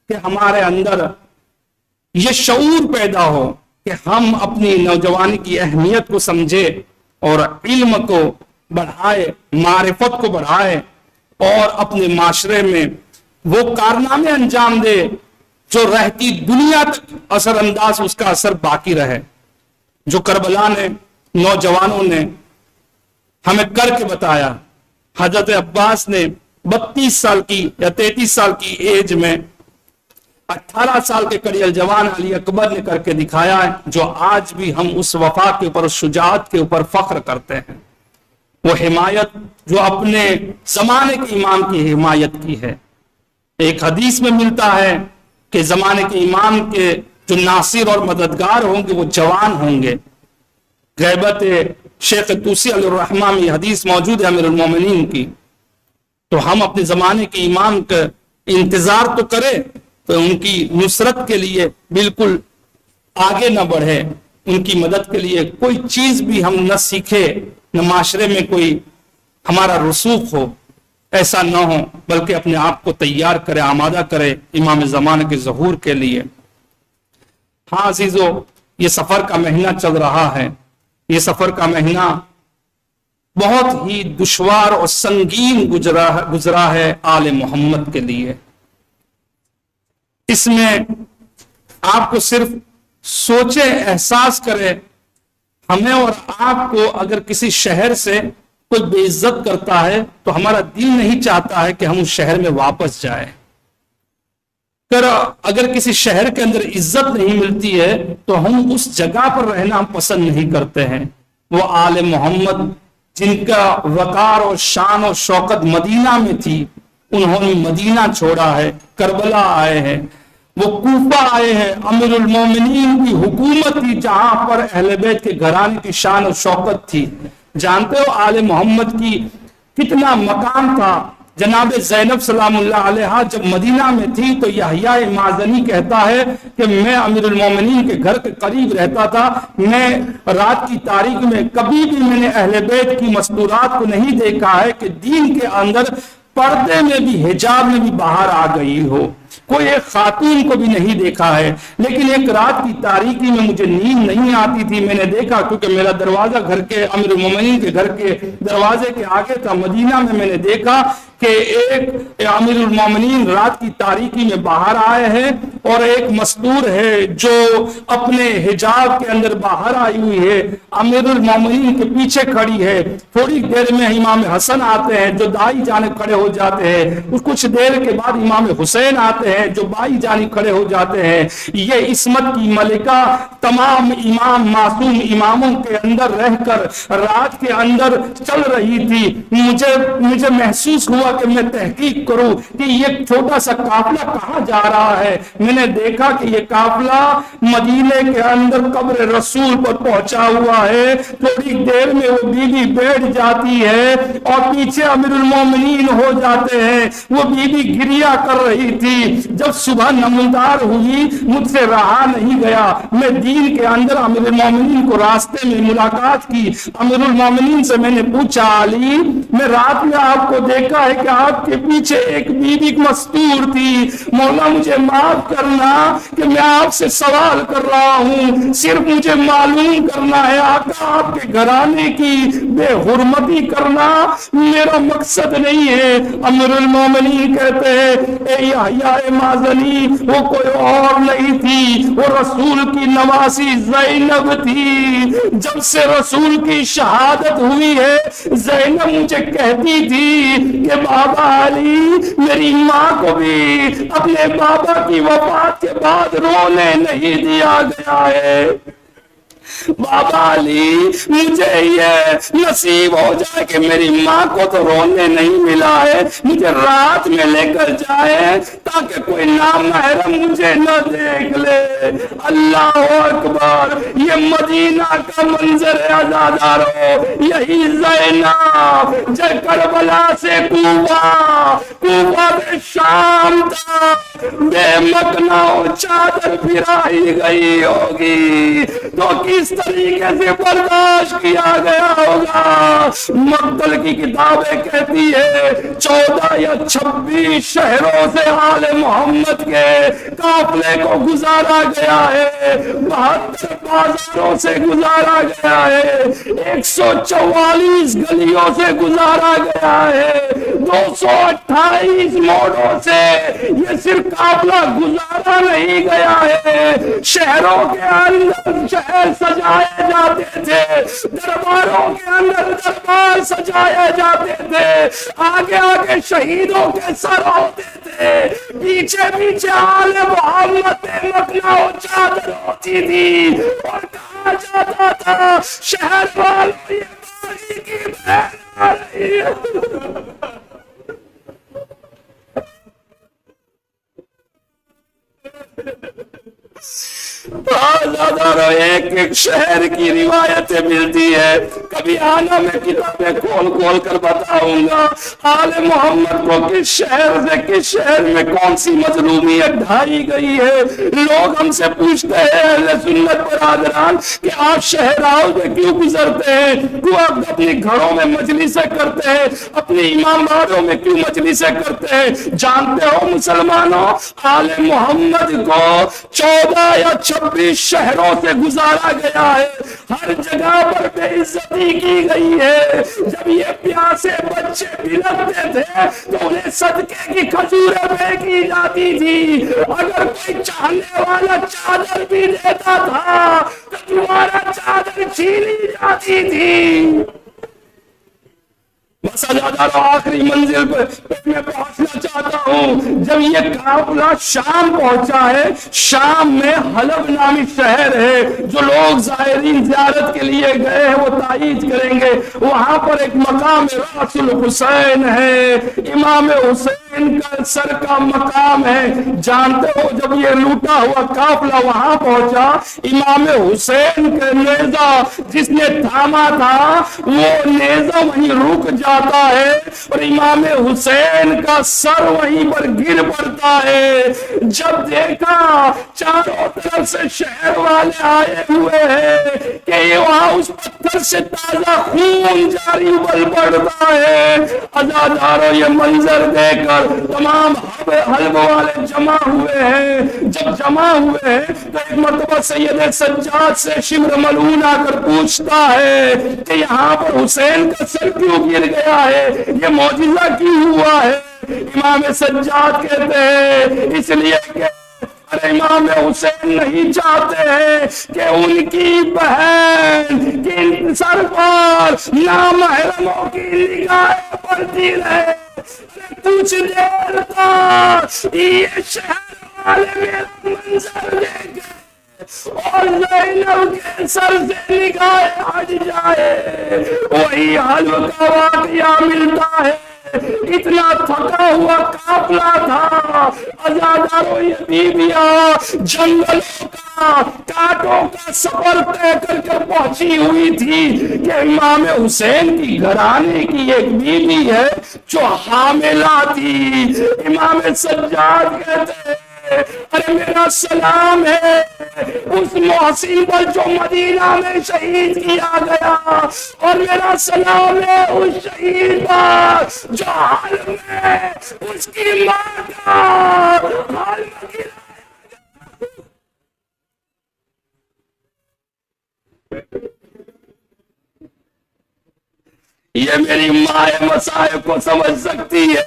کہ ہمارے اندر یہ شعور پیدا ہو کہ ہم اپنی نوجوانی کی اہمیت کو سمجھے اور علم کو بڑھائے، معرفت کو بڑھائے، اور اپنے معاشرے میں وہ کارنامے انجام دے جو رہتی دنیا تک اثر انداز اس کا اثر باقی رہے، جو کربلا نے نوجوانوں نے ہمیں کر کے بتایا۔ حضرت عباس نے 32 سال کی یا 33 سال کی ایج میں 18 سال کے کڑی جوان علی اکبر نے کر کے دکھایا ہے، جو آج بھی ہم اس وفا کے اوپر، اس شجاعت کے اوپر فخر کرتے ہیں۔ وہ حمایت جو اپنے زمانے کے امام کی حمایت کی ہے۔ ایک حدیث میں ملتا ہے کہ زمانے کے امام کے جو ناصر اور مددگار ہوں گے وہ جوان ہوں گے۔ غیبت شیخ توسی علیہ الرحمہ میں یہ حدیث موجود ہے امیر المومنین کی۔ تو ہم اپنے زمانے کے امام کا انتظار تو کریں، تو ان کی نصرت کے لیے بالکل آگے نہ بڑھے، ان کی مدد کے لیے کوئی چیز بھی ہم نہ سیکھے، نہ معاشرے میں کوئی ہمارا رسوخ ہو، ایسا نہ ہو، بلکہ اپنے آپ کو تیار کرے، آمادہ کرے امام زمانے کے ظہور کے لیے۔ ہاں عزیزو، یہ سفر کا مہینہ چل رہا ہے۔ یہ سفر کا مہینہ بہت ہی دشوار اور سنگین گزرا ہے آل محمد کے لیے۔ اس میں آپ کو صرف سوچے، احساس کرے، ہمیں اور آپ کو اگر کسی شہر سے کوئی بے عزت کرتا ہے تو ہمارا دل نہیں چاہتا ہے کہ ہم اس شہر میں واپس جائیں۔ اگر کسی شہر کے اندر عزت نہیں ملتی ہے تو ہم اس جگہ پر رہنا ہم پسند نہیں کرتے ہیں۔ وہ آل محمد جن کا وقار اور شان اور شوکت مدینہ میں تھی، انہوں نے مدینہ چھوڑا ہے، کربلا آئے ہیں، وہ کوفہ آئے ہیں، امیر المومنین کی حکومت تھی جہاں پر اہل بیت کے گھرانے کی شان اور شوکت تھی۔ جانتے ہو آل محمد کی کتنا مقام تھا؟ جناب زینب سلام اللہ علیہا جب مدینہ میں تھی تو یحییٰ مازنی کہتا ہے کہ میں امیر المومنین کے گھر کے قریب رہتا تھا، میں رات کی تاریکی میں کبھی بھی میں نے اہل بیت کی مستورات کو نہیں دیکھا ہے کہ دین کے اندر پردے میں بھی، حجاب میں بھی باہر آ گئی ہو، کوئی ایک خاتون کو بھی نہیں دیکھا ہے۔ لیکن ایک رات کی تاریکی میں مجھے نیند نہیں آتی تھی، میں نے دیکھا کیونکہ میرا دروازہ گھر کے امیر المومنین کے گھر کے دروازے کے آگے تھا، مدینہ میں نے دیکھا کہ ایک امیر المومنین رات کی تاریکی میں باہر آئے ہیں اور ایک مستور ہے جو اپنے حجاب کے اندر باہر آئی ہوئی ہے، امیر المومنین کے پیچھے کھڑی ہے۔ تھوڑی دیر میں امام حسن آتے ہیں جو دائیں جانب کھڑے ہو جاتے ہیں، کچھ دیر کے بعد امام حسین آتے ہیں جو بائیں جانب کھڑے ہو جاتے ہیں۔ یہ عصمت کی ملکہ تمام امام معصوم اماموں کے اندر رہ کر رات کے اندر چل رہی تھی۔ مجھے محسوس ہوا کہ میں تحقیق کروں کہ یہ چھوٹا سا قافلہ کہاں جا رہا ہے۔ میں نے دیکھا کہ یہ قافلہ مدینے کے اندر قبر رسول پر پہنچا ہوا ہے۔ تھوڑی دیر میں وہ بیوی بیٹھ جاتی ہے اور پیچھے امیر المومنین ہو جاتے ہیں۔ وہ بیوی گریا کر رہی تھی۔ جب صبح نمودار ہوئی مجھ سے رہا نہیں گیا، میں دین کے اندر امیر المومنین کو راستے میں ملاقات کی۔ امیر المومنین سے میں نے پوچھا، علی میں رات میں آپ کو دیکھا ہے کہ آپ کے پیچھے ایک بیوی مستور تھی، مولا مجھے معاف کرنا کہ میں آپ سے سوال کر رہا ہوں، صرف مجھے معلوم کرنا ہے، آقا آپ کے گھرانے کی بے حرمتی کرنا میرا مقصد نہیں ہے۔ امیر المومنین کہتے ہیں اے یحییٰ مازنی، وہ کوئی اور نہیں تھی، وہ رسول کی نواسی زینب تھی۔ جب سے رسول کی شہادت ہوئی ہے زینب مجھے کہتی تھی کہ بابا علی میری ماں کو بھی اپنے بابا کی وفات کے بعد رونے نہیں دیا گیا ہے۔ بابا علی مجھے یہ نصیب ہو جائے کہ میری ماں کو تو رونے نہیں ملا ہے، مجھے رات میں لے کر جائے تاکہ کوئی نامحرم مجھے نہ دیکھ لے۔ اللہ اکبر، یہ مدینہ کا منظر ہے عزادارو، یہی زینب جو کربلا سے کوفہ میں شام تھا بے مکنا و چادر پھرائی گئی ہوگی تو کس طریقے سے برداشت کیا گیا ہوگا۔ مقتل کی کتابیں کہتی ہے 14 یا 26 شہروں سے آل محمد کے قافلے کو گزارا گیا ہے، 72 بازاروں سے گزارا گیا ہے، 144 گلیوں سے گزارا گیا ہے، 228 موڑوں سے یہ صرف قافلہ گزارا نہیں گیا ہے، شہروں کے اندر شہر سجائے جاتے تھے، درباروں کے اندر دربار سجائے جاتے تھے، آگے آگے شہیدوں کے سر ہوتے تھے، پیچھے پیچھے آل محمد مکنا و چادر ہوتی تھی، اور کہا جاتا تھا شہر والوں یہ باغی کی بہن آ رہی ہے۔ ایک ایک شہر کی روایتیں ملتی ہے، کبھی آنا میں کتابیں کھول کھول کر بتاؤں گا آل محمد کو کس شہر سے کس شہر میں کون سی مظلومیت ڈھائی گئی ہے۔ لوگ ہم سے پوچھتے ہیں اہل سنت برادران کہ آپ شہراؤں میں کیوں گزرتے ہیں، کیوں آپ اپنے گھروں میں مجلسیں کرتے ہیں، اپنے امام باڑوں میں کیوں مجلسیں کرتے ہیں؟ جانتے ہو مسلمانوں، آل محمد کو 14 یا 26 شہروں سے گزارا گیا ہے، ہر جگہ پر بے عزتی کی گئی ہے۔ جب یہ پیاسے بچے بلکتے تھے تو انہیں صدقے کی کھجوریں پھینکی جاتی تھی، اگر کوئی چاہنے والا چادر بھی دیتا تھا تو تمہارا چادر چھینی جاتی تھی۔ بس آخری منزل پر میں پہنچنا چاہتا ہوں، جب یہ قافلہ شام پہنچا ہے، شام میں حلب نامی شہر ہے، جو لوگ زائرین زیارت کے لیے گئے ہیں وہ تائید کریں گے، وہاں پر ایک مقام راس الحسین ہے، امام حسین کا سر کا مقام ہے۔ جانتے ہو جب یہ لوٹا ہوا قافلہ وہاں پہنچا، امام حسین کا نیزہ جس نے تھاما تھا وہ نیزہ وہیں رک جاتا ہے اور امام حسین کا سر وہیں پر گر پڑتا ہے۔ جب دیکھا چاروں طرف سے شہر والے آئے ہوئے ہیں کہ وہاں اس پتھر سے تازہ خون جاری بل پڑتا ہے، عزاداروں یہ منظر دیکھ کر تمام حلب والے جمع ہوئے ہیں. جب جمع ہوئے ہیں تو ایک مرتبہ سید سجاد سے شمر ملعون آ کر پوچھتا ہے کہ یہاں پر حسین کا سر کیوں گر گیا ہے, یہ معجزہ کیوں ہوا ہے؟ امام سجاد کہتے ہیں اس لیے کہ امام حسین نہیں چاہتے ہیں کہ ان کی بہن کے سر پر نامحرموں کی نگاہیں پڑتی رہے. کچھ دیر تک یہ شہر والے میرا منظر دیکھے اور زینب کے سر سے نگاہیں ہٹ جائے, وہی حلب کا واقعہ ملتا ہے. اتنا تھکا ہوا قافلہ تھا, عزاداروں یہ بیویاں جنگلوں کا کانٹوں کا سفر طے کر کے پہنچی ہوئی تھی کہ امام حسین کی گھرانے کی ایک بیوی ہے جو حاملہ تھی. امام سجاد کہتے ہیں ارے میرا سلام ہے اس محسن پر جو مدینہ میں شہید کیا گیا, اور میرا سلام ہے اس شہید پر جو حال میں اس کی ماں کا حال میں یہ میری ماں مصائب کو سمجھ سکتی ہے.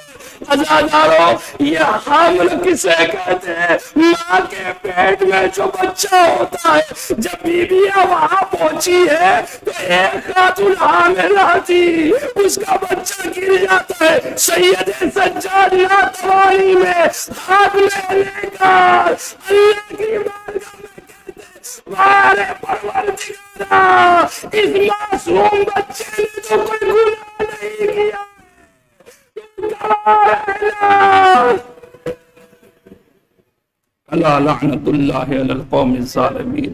عزاداروں یہ حامل کسے کہتے ہیں؟ ماں کے پیٹ میں جو بچہ ہوتا ہے. جب بیویاں وہاں پہنچی ہے تو ایک خاتون حاملہ تھی, اس کا بچہ گر جاتا ہے. سید سجاد ناتوانی میں ہاتھ میں لے کر اللہ کی بارگاہ میں کہتے مارے پروردگارا اس معصوم بچے نے تو کوئی گناہ نہیں کیا, اللہ لعنت اللہ علی القوم الظالمین.